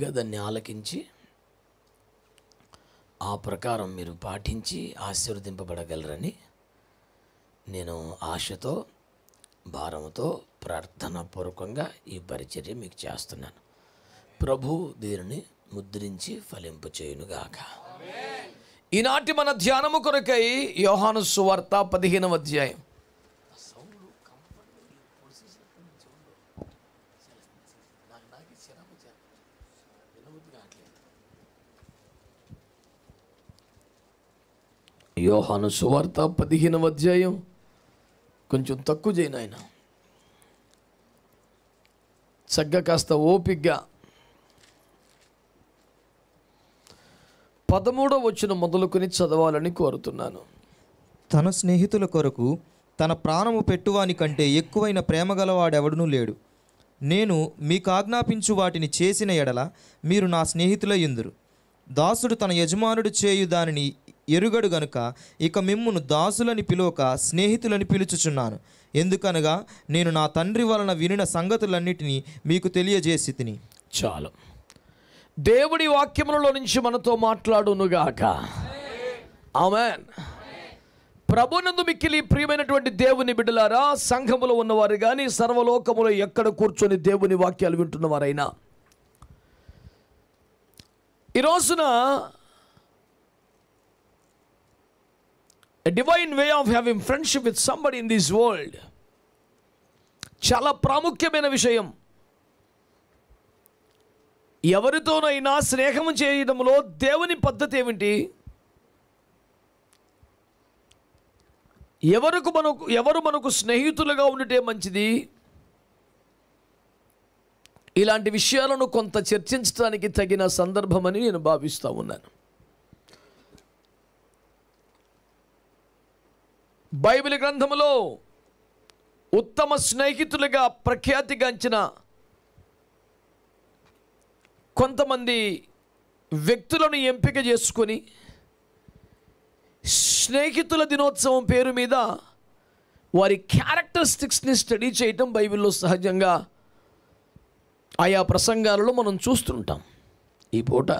శ్రద్ధగా దాన్ని ఆలకించి ఆ ప్రకారం మీరు పాటించి ఆశీర్వదింపబడగలరని నేను ఆశతో భారంతో ప్రార్థనాపూర్వకంగా ఈ పరిచర్య మీకు చేస్తున్నాను. ప్రభు దీనిని ముద్రించి ఫలింపు చేయునుగాక. ఈనాటి మన ధ్యానము కొరకై యోహాను సువార్త 15వ అధ్యాయం. యోహాను సువార్త 15వ అధ్యాయం. కొంచెం తక్కువ చేయను ఆయన, చక్కగా కాస్త ఓపిగ్గా 13వ వచనం మొదలుకొని చదవాలని కోరుతున్నాను. తన స్నేహితుల కొరకు తన ప్రాణము పెట్టువాని కంటే ఎక్కువైన ప్రేమ గలవాడెవడునూ లేడు. నేను మీకు ఆజ్ఞాపించు వాటిని చేసిన ఎడల మీరు నా స్నేహితులయ్యుందురు. దాసుడు తన యజమానుడు చేయు దానిని ఎరుగడు గనుక ఇక మిమ్మును దాసులని పిలువక స్నేహితులని పిలుచుచున్నాను. ఎందుకనగా నేను నా తండ్రి వలన వినిన సంగతులన్నిటినీ మీకు తెలియజేసి తిని. చాలు. దేవుడి వాక్యములలో నుంచి మనతో మాట్లాడునుగాక. ఆమేన్. ప్రభునందు మిక్కిలి ప్రియమైనటువంటి దేవుని బిడ్డలారా, సంఘములో ఉన్నవారు కానీ సర్వలోకములో ఎక్కడ కూర్చొని దేవుని వాక్యాలు వింటున్నవారైనా, ఈ రోజున a divine way of having friendship with somebody in this world చాలా ప్రాముఖ్యమైన విషయం. ఎవరితోనైనా స్నేహం చేయడంలో దేవుని పద్ధతి ఏమిటి? ఎవరు మనకు స్నేహితులుగా ఉండటే మంచిది? ఇలాంటి విషయాలను కొంత చర్చించడానికి తగిన సందర్భమని నేను భావిస్తూ ఉన్నాను. బైబిల్ గ్రంథములో ఉత్తమ స్నేహితులుగా ప్రఖ్యాతిగాంచిన కొంతమంది వ్యక్తులను ఎంపిక చేసుకొని స్నేహితుల దినోత్సవం పేరు మీద వారి క్యారెక్టరిస్టిక్స్ని స్టడీ చేయటం బైబిల్లో సహజంగా ఆయా ప్రసంగాలలో మనం చూస్తుంటాం. ఈ పూట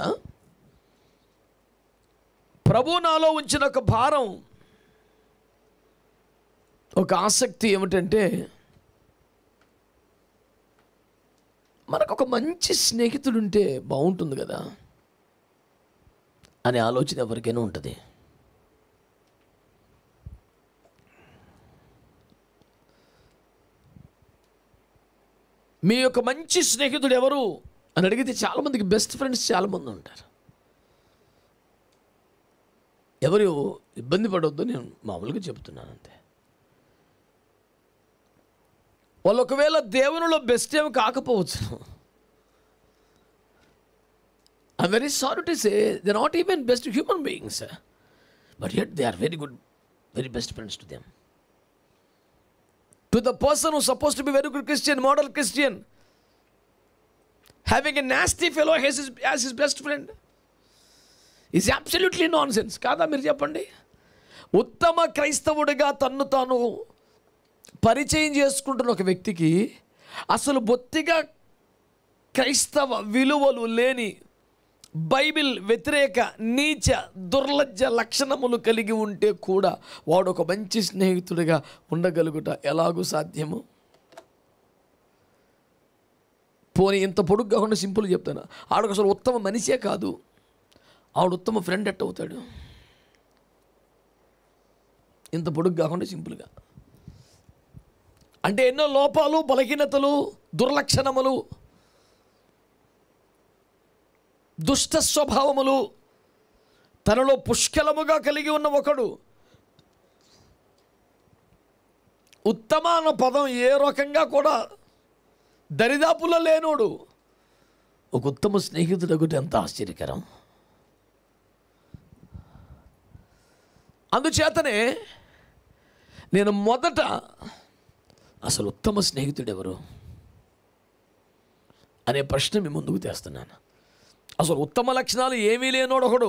ప్రభు నాలో ఉంచిన ఒక భారం, ఒక ఆసక్తి ఏమిటంటే, మనకు ఒక మంచి స్నేహితుడు ఉంటే బాగుంటుంది కదా అనే ఆలోచన ఎవరికైనా ఉంటుంది. మీ యొక్క మంచి స్నేహితుడు ఎవరు అని అడిగితే చాలామందికి బెస్ట్ ఫ్రెండ్స్ చాలామంది ఉంటారు. ఎవరు ఇబ్బంది పడవద్దు, నేను మామూలుగా చెప్తున్నాను అంతే. వాళ్ళు ఒకవేళ దేవునిలో బెస్ట్ ఏమి కాకపోవచ్చు. I'm very sorry to say they are not even best human beings, but yet they are very good, very best friends to them. To the person who's supposed to be very good Christian, model Christian, having a nasty fellow as his best friend is absolutely nonsense. కాదా మీరు చెప్పండి? ఉత్తమ క్రైస్తవుడిగా తన్ను తాను పరిచయం చేసుకుంటున్న ఒక వ్యక్తికి అసలు బొత్తిగా క్రైస్తవ విలువలు లేని, బైబిల్ వ్యతిరేక, నీచ, దుర్లజ్జ లక్షణములు కలిగి ఉంటే కూడా వాడు ఒక మంచి స్నేహితుడిగా ఉండగలుగుట ఎలాగూ సాధ్యము? పోనీ ఇంత పొడుగు కాకుండా సింపుల్ చెప్తాను, ఆవిడకు అసలు ఉత్తమ మనిషే కాదు, ఆవిడ ఉత్తమ ఫ్రెండ్ ఎట్ అవుతాడు? ఇంత పొడుగు కాకుండా సింపుల్గా అంటే ఎన్నో లోపాలు, బలహీనతలు, దుర్లక్షణములు, దుష్ట స్వభావములు తనలో పుష్కలముగా కలిగి ఉన్న ఒకడు, ఉత్తమ అన్న పదం ఏ రకంగా కూడా దరిదాపులో లేనోడు ఒక ఉత్తమ స్నేహితుడు ఒకటి ఎంత ఆశ్చర్యకరం. అందుచేతనే నేను మొదట అసలు ఉత్తమ స్నేహితుడు ఎవరు అనే ప్రశ్న మీ ముందుకు తెస్తున్నాను. అసలు ఉత్తమ లక్షణాలు ఏమీ లేనోడు ఒకడు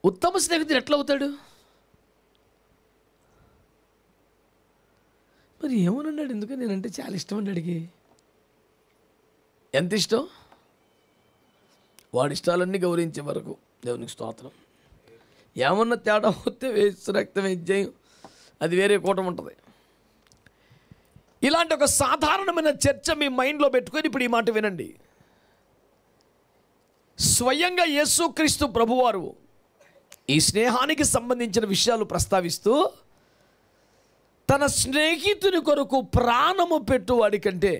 ఉత్తమ స్నేహితుడు ఎట్లా అవుతాడు? మరి ఏమన్నాడు? ఎందుకని నేనంటే చాలా ఇష్టం అండి. అడిగి ఎంత ఇష్టం? వాడి ఇష్టాలన్నీ గౌరవించే వరకు దేవునికి స్తోత్రం. ఏమన్నా తేడా వస్తే వేసి రక్తం వేయించేయం, అది వేరే కూటం ఉంటుంది. ఇలాంటి ఒక సాధారణమైన చర్చ మీ మైండ్లో పెట్టుకొని ఇప్పుడు ఈ మాట వినండి. స్వయంగా యేసుక్రీస్తు ప్రభువారు ఈ స్నేహానికి సంబంధించిన విషయాలు ప్రస్తావిస్తూ తన స్నేహితుని కొరకు ప్రాణము పెట్టువాడి కంటే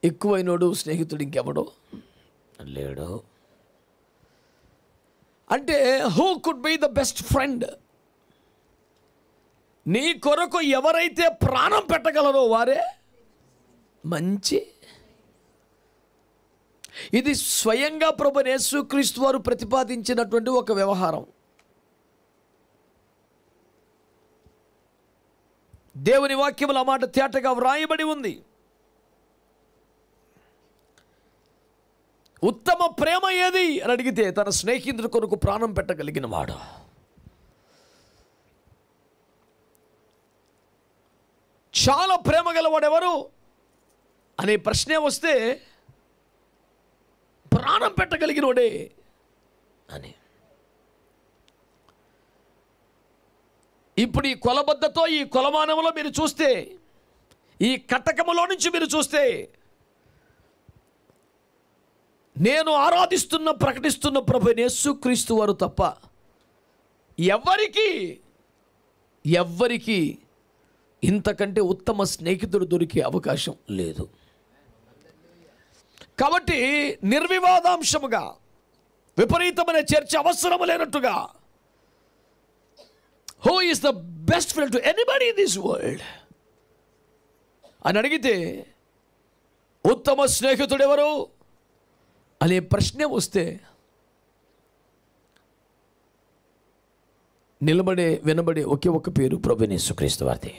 ఎక్కువైనోడు స్నేహితుడు ఇంకెవడో లేడు. అంటే who could be the best friend? నీ కొరకు ఎవరైతే ప్రాణం పెట్టగలరో వారే మంచి. ఇది స్వయంగా ప్రభువైన యేసుక్రీస్తు వారు ప్రతిపాదించినటువంటి ఒక వ్యవహారం. దేవుని వాక్యముల మాట తేటగా వ్రాయబడి ఉంది. ఉత్తమ ప్రేమ ఏది అని అడిగితే తన స్నేహితుడి కొరకు ప్రాణం పెట్టగలిగిన వాడు. చాలా ప్రేమ గలవాడెవరు అనే ప్రశ్నే వస్తే ప్రాణం పెట్టగలిగినోడే అని. ఇప్పుడు ఈ కొలబద్దతో ఈ కొలమానంలో మీరు చూస్తే, ఈ కటకములో నుంచి మీరు చూస్తే, నేను ఆరాధిస్తున్న ప్రకటిస్తున్న ప్రభువైన యేసుక్రీస్తు వారు తప్ప ఎవ్వరికి ఇంతకంటే ఉత్తమ స్నేహితుడు దొరికే అవకాశం లేదు. కాబట్టి నిర్వివాదాంశముగా విపరీతమైన చర్చ అవసరం లేనట్టుగా who is the best friend to anybody in this world అని అడిగితే ఉత్తమ స్నేహితుడు ఎవరు అనే ప్రశ్నే వస్తే వినబడే ఒకే ఒక పేరు ప్రభువైన యేసుక్రీస్తు వారిది.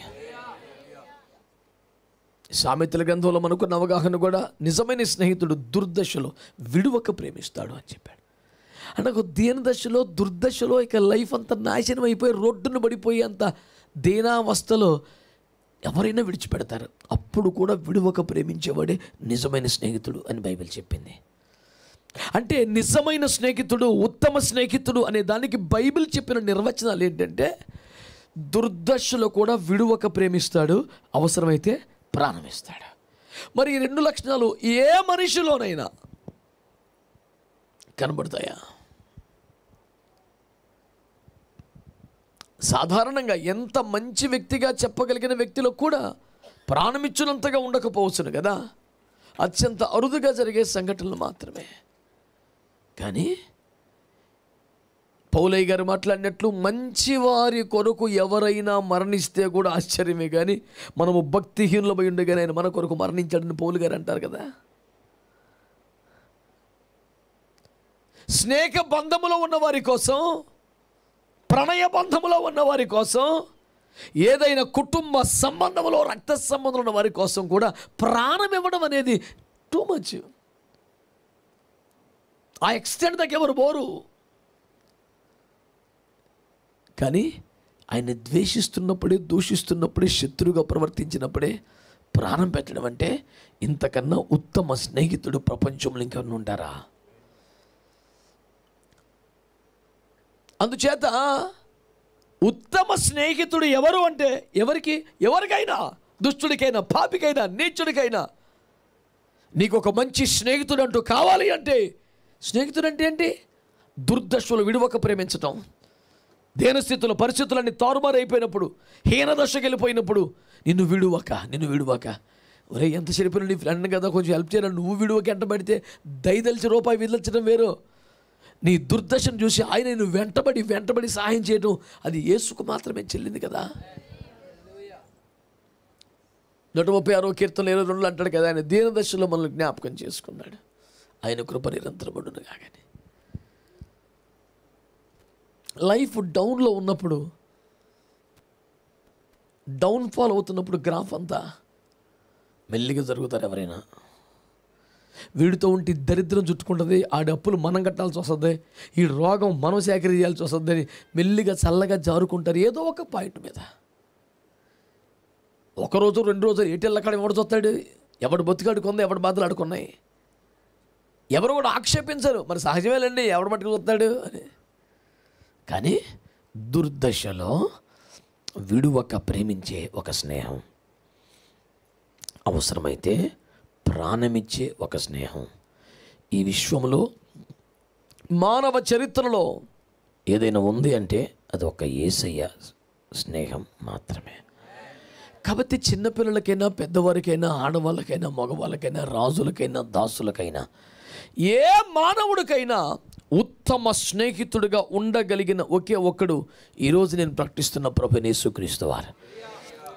సామెతల గ్రంథంలో మనకున్న అవగాహన కూడా నిజమైన స్నేహితుడు దుర్దశలో విడువక ప్రేమిస్తాడు అని చెప్పాడు. అంటే ఒక దీన దశలో దుర్దశలో ఇక లైఫ్ అంతా నాశనం అయిపోయి రోడ్డును పడిపోయి అంత దీనావస్థలో ఎవరైనా విడిచిపెడతారు. అప్పుడు కూడా విడువక ప్రేమించేవాడే నిజమైన స్నేహితుడు అని బైబిల్ చెప్పింది. అంటే నిజమైన స్నేహితుడు, ఉత్తమ స్నేహితుడు అనే దానికి బైబిల్ చెప్పిన నిర్వచనాలు ఏంటంటే దుర్దశలో కూడా విడువక ప్రేమిస్తాడు, అవసరమైతే ప్రాణం ఇస్తాడు. మరి ఈ రెండు లక్షణాలు ఏ మనిషిలోనైనా కనబడతాయా? సాధారణంగా ఎంత మంచి వ్యక్తిగా చెప్పగలిగిన వ్యక్తిలో కూడా ప్రాణమిచ్చునంతగా ఉండకపోవచ్చును కదా. అత్యంత అరుదుగా జరిగే సంఘటనలు మాత్రమే. కానీ పౌలయ్య గారు మాట్లాడినట్లు మంచివారి కొరకు ఎవరైనా మరణిస్తే కూడా ఆశ్చర్యమే, కానీ మనము భక్తిహీనులమై ఉండగానే ఆయన మన కొరకు మరణించాడని పౌలు గారు అంటారు కదా. స్నేహ బంధములో ఉన్నవారి కోసం, ప్రణయ బంధములో ఉన్నవారి కోసం, ఏదైనా కుటుంబ సంబంధంలో రక్త సంబంధం ఉన్న వారి కోసం కూడా ప్రాణం ఇవ్వడం అనేది టూ మచ్. ఆ ఎక్స్టెంట్ దగ్గర ఎవరు పోరు. కానీ ఆయన ద్వేషిస్తున్నప్పుడే, దూషిస్తున్నప్పుడే, శత్రువుగా ప్రవర్తించినప్పుడే ప్రాణం పెట్టడం అంటే ఇంతకన్నా ఉత్తమ స్నేహితుడు ప్రపంచంలో ఇంకెవరు ఉంటారా? అందుచేత ఉత్తమ స్నేహితుడు ఎవరు అంటే ఎవరికైనా, దుష్టుడికైనా, పాపికైనా, నీచుడికైనా నీకు ఒక మంచి స్నేహితుడు అంటూ కావాలి అంటే, స్నేహితుడు అంటే ఏంటి? దుర్దశలు విడువక ప్రేమించటం, దేనస్థితుల పరిస్థితులన్నీ తారుమారైపోయినప్పుడు, హీనదశకు వెళ్ళిపోయినప్పుడు నిన్ను విడువక ఒరే ఎంత చెడిపోయిన నీ ఫ్రెండ్ కదా, కొంచెం హెల్ప్ చేయను, నువ్వు విడువక ఎంట పడితే దయదలిచి రూపాయి విదిలించడం వేరు. నీ దుర్దశను చూసి ఆయన నిన్ను వెంటబడి సహాయం చేయడం అది యేసుకు మాత్రమే చెల్లింది కదా. 136వ కీర్తనలో 22 అంటాడు కదా, ఆయన దీనదశలో మనల్ని జ్ఞాపకం చేసుకున్నాడు, ఆయన కృప నిరంతరపడును కాగానే. లైఫ్ డౌన్లో ఉన్నప్పుడు, డౌన్ఫాల్ అవుతున్నప్పుడు గ్రాఫ్ అంతా మెల్లిగా జరుగుతారు. ఎవరైనా వీడితో ఉంటే దరిద్రం చుట్టుకుంటుంది, ఆడి అప్పులు మనం కట్టాల్సి వస్తుంది, ఈ రోగం మనం సేకరించాల్సి వస్తుంది అని మెల్లిగా చల్లగా జారుకుంటారు ఏదో ఒక పాయింట్ మీద. ఒకరోజు 2 రోజులు ఏటెళ్ళక్కడ ఎవడు చూస్తాడు? ఎవడు బతికాడు కొందా, ఎవడు బాధలు ఆడుకున్నాయి. ఎవరు కూడా ఆక్షేపించరు, మరి సహజమేలండి ఎవడు మట్టుకు వస్తాడు అని. కానీ దుర్దశలో విడువక ప్రేమించే ఒక స్నేహం, అవసరమైతే ప్రాణమిచ్చే ఒక స్నేహం, ఈ విశ్వంలో మానవ చరిత్రలో ఏదైనా ఉంది అంటే అది ఒక యేసయ్య స్నేహం మాత్రమే. కాబట్టి చిన్నపిల్లలకైనా, పెద్దవారికైనా, ఆడవాళ్ళకైనా, మగవాళ్ళకైనా, రాజులకైనా, దాసులకైనా, ఏ మానవుడికైనా ఉత్తమ స్నేహితుడిగా ఉండగలిగిన ఒకే ఒక్కడు ఈరోజు నేను ప్రకటిస్తున్న ప్రభువైన యేసుక్రీస్తు వారు.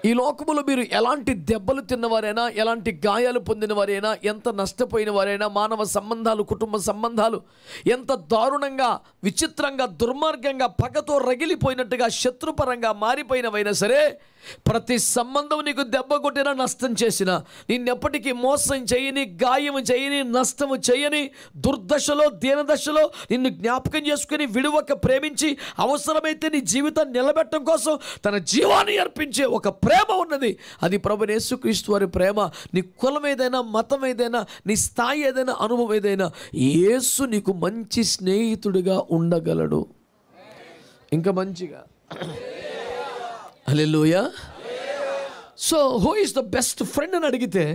ఈ లోకములో మీరు ఎలాంటి దెబ్బలు తిన్నవారైనా, ఎలాంటి గాయాలు పొందినవారైనా, ఎంత నష్టపోయిన వారైనా, మానవ సంబంధాలు, కుటుంబ సంబంధాలు ఎంత దారుణంగా, విచిత్రంగా, దుర్మార్గంగా, పగతో రగిలిపోయినట్టుగా, శత్రుపరంగా మారిపోయినవైనా సరే, ప్రతి సంబంధం నీకు దెబ్బ కొట్టినా, నష్టం చేసినా, నిన్నెప్పటికీ మోసం చేయని, గాయం చేయని, నష్టము చేయని, దుర్దశలో, దీనదశలో నిన్ను జ్ఞాపకం చేసుకుని విడువక ప్రేమించి అవసరమైతే నీ జీవితాన్ని నిలబెట్టడం కోసం తన జీవాన్ని అర్పించే ఒక ప్రేమ ఉన్నది. అది ప్రభువైన యేసుక్రీస్తు వారి ప్రేమ. నీ కులం ఏదైనా, మతం ఏదైనా, నీ స్థాయి ఏదైనా, అనుభవం ఏదైనా, యేసు నీకు మంచి స్నేహితుడిగా ఉండగలడు. ఇంకా మంచిగా. Hallelujah. So who is the best friend అని అడిగితే,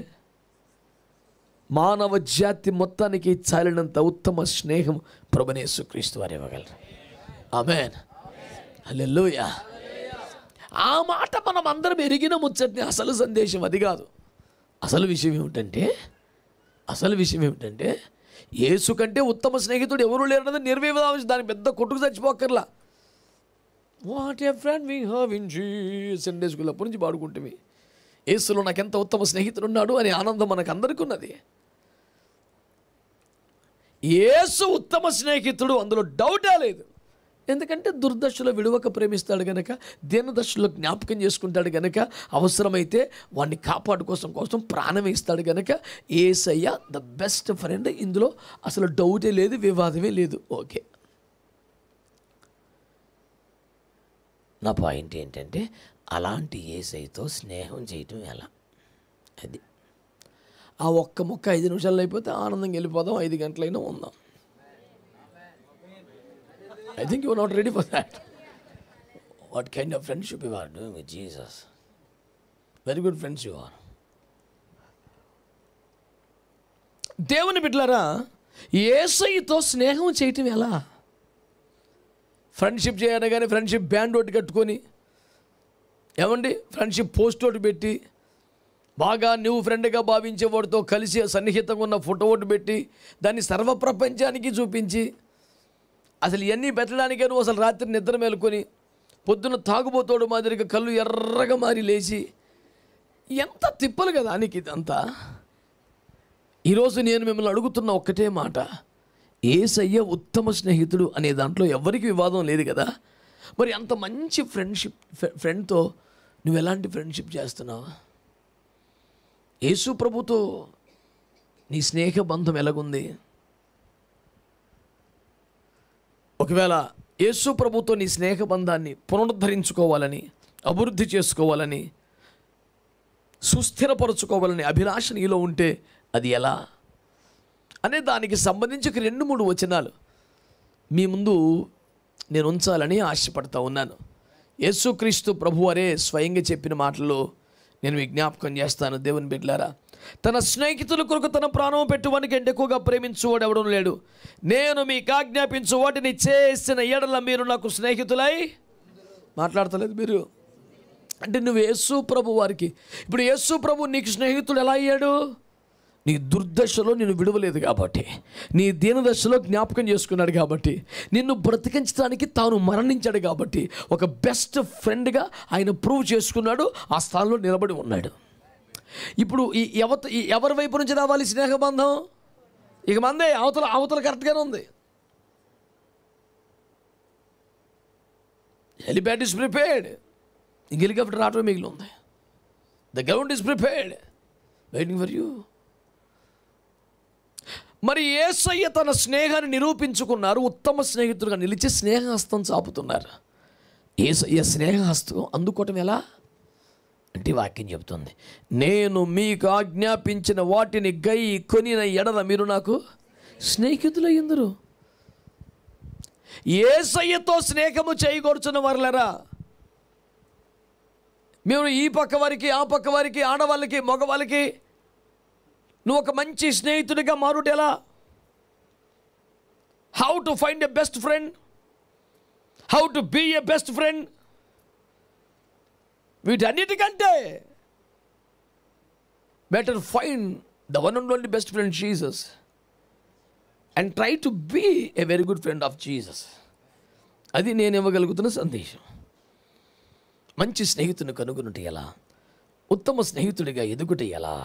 మానవ జాతి మొత్తానికి చాలినంత ఉత్తమ స్నేహం ప్రభువైన యేసుక్రీస్తు వారు ఇవ్వగలరు. ఆమేన్. హల్లెలూయా. ఆ మాట మనం అందరం ఎరిగిన ముచ్చట్ని. అసలు సందేశం అది కాదు. అసలు విషయం ఏమిటంటే యేసు కంటే ఉత్తమ స్నేహితుడు ఎవరు లేరన్నది నిర్వివాదం. దాని పెద్ద కొట్టుకు చచ్చిపోకర్లా. What a friend we have in Jesus. Sunday school అప్పటి నుంచి పాడుకుంటే యేసులో నాకు ఎంత ఉత్తమ స్నేహితుడు ఉన్నాడు అనే ఆనందం మనకు అందరికీ ఉన్నది. యేసు ఉత్తమ స్నేహితుడు, అందులో డౌటే లేదు. ఎందుకంటే దుర్దశలో విడువక ప్రేమిస్తాడు గనక, దీనదశలో జ్ఞాపకం చేసుకుంటాడు గనక, అవసరమైతే వాడిని కాపాడుకోసం ప్రాణం ఇస్తాడు గనక యేసయ్య ద బెస్ట్ ఫ్రెండ్. ఇందులో అసలు డౌటే లేదు, వివాదమే లేదు. ఓకే. నా పాయింట్ ఏంటంటే, అలాంటి యేసయ్యతో స్నేహం చేయటం ఎలా? అది ఆ ఒక్క ముక్క 5 నిమిషాలు అయిపోతే ఆనందంగా వెళ్ళిపోదాం, 5 గంటలైనా ఉందాం. I think you are not ready for that. What kind of friendship you are doing with Jesus? Very good friends you are. దేవుని బిడ్డలారా, యేసయ్యతో స్నేహం చేయటం ఎలా? ఫ్రెండ్షిప్ చేయాలి కానీ ఫ్రెండ్షిప్ బ్యాండ్ ఒకటి కట్టుకొని, ఏమండి, ఫ్రెండ్షిప్ పోస్ట్ ఒకటి పెట్టి, బాగా నువ్వు ఫ్రెండ్గా భావించే వాడితో కలిసి సన్నిహితంగా ఉన్న ఫోటో ఒకటి పెట్టి, దాన్ని సర్వప్రపంచానికి చూపించి, అసలు ఇవన్నీ పెట్టడానికే నువ్వు అసలు రాత్రి నిద్ర మేలుకొని పొద్దున్న తాగుబోతోడు మాదిరిగా కళ్ళు ఎర్రగా మారి లేచి, ఎంత తిప్పలు కదా నీకు ఇదంతా. ఈరోజు నేను మిమ్మల్ని అడుగుతున్న ఒక్కటే మాట, యేసయ్య ఉత్తమ స్నేహితుడు అనే దాంట్లో ఎవరికి వివాదం లేదు కదా. మరి అంత మంచి ఫ్రెండ్తో నువ్వు ఎలాంటి ఫ్రెండ్షిప్ చేస్తున్నావు? యేసు ప్రభుతో నీ స్నేహ బంధం ఎలాగుంది? ఒకవేళ యేసు ప్రభుతో నీ స్నేహ బంధాన్ని పునరుద్ధరించుకోవాలని, అభివృద్ధి చేసుకోవాలని, సుస్థిరపరచుకోవాలని అభిలాష నీలో ఉంటే అది ఎలా అనే దానికి సంబంధించి 2-3 వచనాలు మీ ముందు నేను ఉంచాలని ఆశపడతా ఉన్నాను. యేసుక్రీస్తు ప్రభువారే స్వయంగా చెప్పిన మాటల్లో నేను విజ్ఞాపకం చేస్తాను. దేవుని బిడ్డలారా, తన స్నేహితుల కొరకు తన ప్రాణం పెట్టువానికి కంటే ఎక్కువగా ప్రేమించువాడు ఎవడూ లేడు. నేను మీకు ఆజ్ఞాపించు వాటిని చేసిన ఎడల మీరు నాకు స్నేహితులై. మాట్లాడతలేదు మీరు అంటే నువ్వు యేసు ప్రభు వారికి. ఇప్పుడు యేసు ప్రభు నీకు స్నేహితుడు ఎలా అయ్యాడు? నీ దుర్దశలో నిన్ను విడవలేదు కాబట్టి, నీ దీనదశలో జ్ఞాపకం చేసుకున్నాడు కాబట్టి, నిన్ను బ్రతికించడానికి తాను మరణించాడు కాబట్టి, ఒక బెస్ట్ ఫ్రెండ్గా ఆయన ప్రూవ్ చేసుకున్నాడు. ఆ స్థానంలో నిలబడి ఉన్నాడు. ఇప్పుడు ఎవరి వైపు నుంచి రావాలి స్నేహబంధం? ఇక మందే అవతల కరెక్ట్గానే ఉంది. హెలిప్యాడ్ ఇస్ ప్రిపేర్డ్, ఇంక హెలికాప్టర్ రావటం మిగిలి ఉంది. The ground is prepared waiting for you. మరి యేసయ్య తన స్నేహాన్ని నిరూపించుకున్నారు. ఉత్తమ స్నేహితులుగా నిలిచి స్నేహహస్తం చాపుతున్నారు. యేసయ్య స్నేహహస్తం అందుకోవటం ఎలా అంటే వాక్యం చెబుతుంది, నేను మీకు ఆజ్ఞాపించిన వాటిని కొనిన ఎడల మీరు నాకు స్నేహితులయ్యుందురు. యేసయ్యతో స్నేహము చేయగొరుచున్న వారులరా, మేము ఈ పక్క వారికి ఆ పక్క వారికి, ఆడవాళ్ళకి మగవాళ్ళకి నువ్వు ఒక మంచి స్నేహితుడిగా మారుట ఎలా? How to find a best friend, how to be a best friend. వీటన్నిటికంటే better find the one and only best friend Jesus and try to be a very good friend of Jesus. అది నేను ఇవ్వగలుగుతున్న సందేశం. మంచి స్నేహితుని కనుగొనుట ఎలా, ఉత్తమ స్నేహితుడిగా ఎదుగుట ఎలా?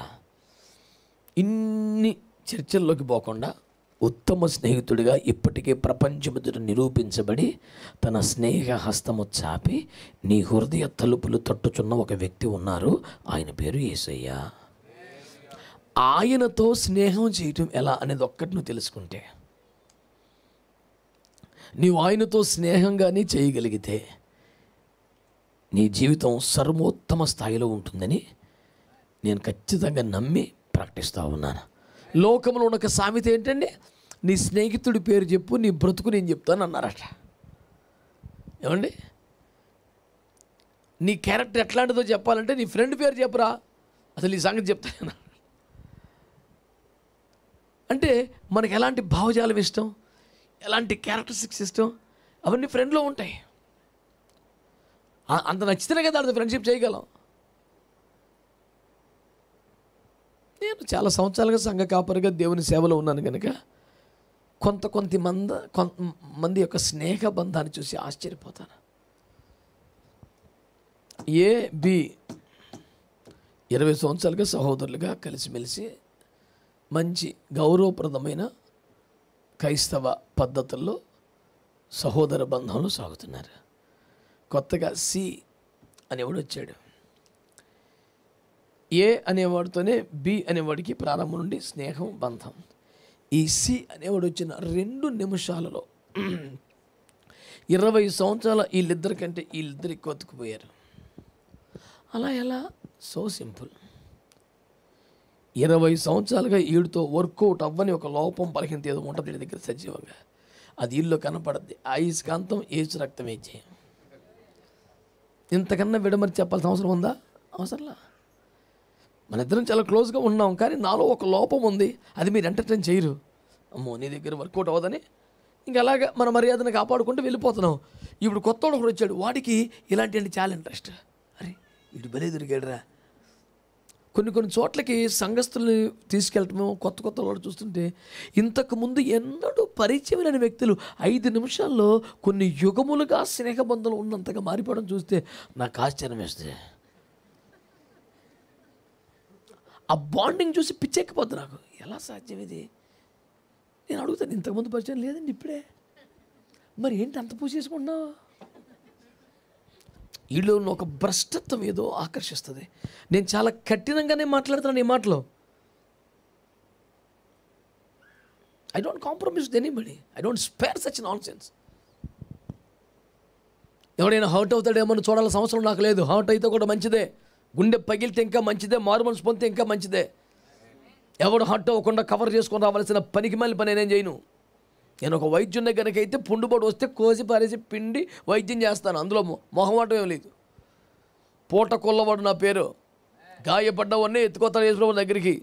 ఇన్ని చర్చల్లోకి పోకుండా ఉత్తమ స్నేహితుడిగా ఇప్పటికే ప్రపంచముద్ర నిరూపించబడి తన స్నేహ హస్తము చాపి నీ హృదయ తలుపులు తట్టుచున్న ఒక వ్యక్తి ఉన్నారు. ఆయన పేరు యేసయ్య. ఆయనతో స్నేహం చేయటం ఎలా అనేది ఒక్కటి నువ్వు తెలుసుకుంటే, నీవు ఆయనతో స్నేహంగానే చేయగలిగితే నీ జీవితం సర్వోత్తమ స్థాయిలో ఉంటుందని నేను ఖచ్చితంగా నమ్మి ప్రకటిస్తూ ఉన్నాను. లోకంలో ఉన్న ఒక సామెత ఏంటండి, నీ స్నేహితుడి పేరు చెప్పు, నీ బ్రతుకు నేను చెప్తాను అన్నారట. ఏమండి, నీ క్యారెక్టర్ ఎట్లాంటిదో చెప్పాలంటే నీ ఫ్రెండ్ పేరు చెప్పురా, అసలు ఈ సంగతి చెప్తాను. అంటే మనకి ఎలాంటి భావజాలం ఇష్టం, ఎలాంటి క్యారెక్టరిస్టిక్స్ ఇష్టం, అవన్నీ ఫ్రెండ్లో ఉంటాయి. అంత నచ్చితేనే కదా అంత ఫ్రెండ్షిప్ చేయగలం. నేను చాలా సంవత్సరాలుగా సంఘ కాపరిగా దేవుని సేవలో ఉన్నాను కనుక కొంతమంది యొక్క స్నేహ బంధాన్ని చూసి ఆశ్చర్యపోతాను. బి 20 సంవత్సరాలుగా సహోదరులుగా కలిసిమెలిసి మంచి గౌరవప్రదమైన క్రైస్తవ పద్ధతుల్లో సహోదర బంధంలో సాగుతున్నారు. కొత్తగా సి అనేవాడు వచ్చాడు. ఏ అనేవాడితోనే బి అనేవాడికి ప్రారంభం నుండి స్నేహం బంధం. ఈ సి అనేవాడు వచ్చిన 2 నిమిషాలలో 20 సంవత్సరాల వీళ్ళిద్దరికంటే వీళ్ళిద్దరు ఎక్కువ అతుకుపోయారు. అలా ఎలా? So simple. 20 సంవత్సరాలుగా వీడితో వర్కౌట్ అవ్వని ఒక లోపం బలహీనత ఏదో ఉంటుంది వీడి దగ్గర సజీవంగా. అది వీళ్ళు కనపడద్ది. ఆయుష్కాంతం ఏసు రక్తం ఏచే. ఇంతకన్నా విడమరి చెప్పాల్సిన అవసరం ఉందా? అవసరంలా. మన ఇద్దరం చాలా క్లోజ్గా ఉన్నాం, కానీ నాలో ఒక లోపం ఉంది, అది మీరు ఎంటర్టైన్ చేయరు. అమ్మో నీ దగ్గర వర్కౌట్ అవ్వదని ఇంక అలాగా మన మర్యాదను కాపాడుకుంటూ వెళ్ళిపోతున్నాం. ఇప్పుడు కొత్తోడు ఒకడు వచ్చాడు, వాడికి ఇలాంటి చాలా ఇంట్రెస్ట్. అరే వీడు భలే దొరికాడురా. కొన్ని చోట్లకి సంఘస్థుల్ని తీసుకెళ్ళటము, కొత్త వాళ్ళు చూస్తుంటే ఇంతకుముందు ఎన్నడూ పరిచయం లేని వ్యక్తులు 5 నిమిషాల్లో కొన్ని యుగములుగా స్నేహబంధంలో ఉన్నంతగా మారిపోవడం చూస్తే నాకు ఆశ్చర్యం వేస్తుంది. ఆ బాండింగ్ చూసి పిచ్చెక్కిపోద్ది నాకు. ఎలా సాధ్యం ఇది? నేను అడుగుతాను, ఇంతకుముందు పరిచయం లేదండి ఇప్పుడే, మరి ఏంటి అంత పూసేసుకుంటున్నావు? వీళ్ళు ఒక భ్రష్టత్వం ఏదో ఆకర్షిస్తుంది. నేను చాలా కఠినంగానే మాట్లాడుతున్నాను ఈ మాటలో. I don't compromise with anybody. I don't spare such non sense. ఎవడైనా హర్ట్ అవుతాడేమో చూడాల్సిన అవసరం నాకు లేదు. హర్ట్ అయితే కూడా మంచిదే, గుండె పగిలితే ఇంకా మంచిదే, మారు మనసు పొందితే ఇంకా మంచిదే. ఎవడు హర్ట్ అవ్వకుండా కవర్ చేసుకొని రావాల్సిన పనికి మళ్ళీ పని నేనేం చేయను. నేను ఒక వైద్యుని కనుక అయితే పుండుబడి వస్తే కోసి పారేసి పిండి వైద్యం చేస్తాను. అందులో మొహమాటం ఏం లేదు. పూట కొల్లవాడు నా పేరు. గాయపడ్డవన్నీ ఎత్తుకోతాను యేసుప్రభు దగ్గరికి.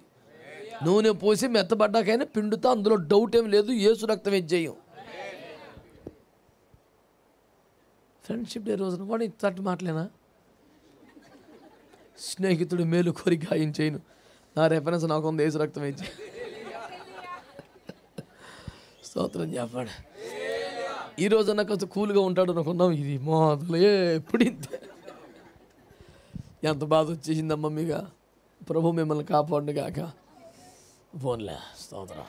నూనె పోసి మెత్తబడ్డాకైనా పిండుతా, అందులో డౌట్ ఏం లేదు. యేసు రక్తం ఇచ్చేయం. ఫ్రెండ్షిప్ డే రోజున వాడు ఇంతటి మాటలేనా? స్నేహితుడు మేలు కోరి గాయం చేయను. నా రెఫరెన్స్ నాకు ఉంది, యేసు రక్తం ఇచ్చే. స్తోత్రం చెప్పాడు. ఈ రోజన్నా కొంచెం కూల్గా ఉంటాడు అనుకున్నాం. ఇది మొదలే ఎప్పుడు ఇంతే. ఎంత బాధ వచ్చేసిందమ్మా మీగా. ప్రభు మిమ్మల్ని కాపాడు కాక. ఫోన్లే. స్తోత్రం.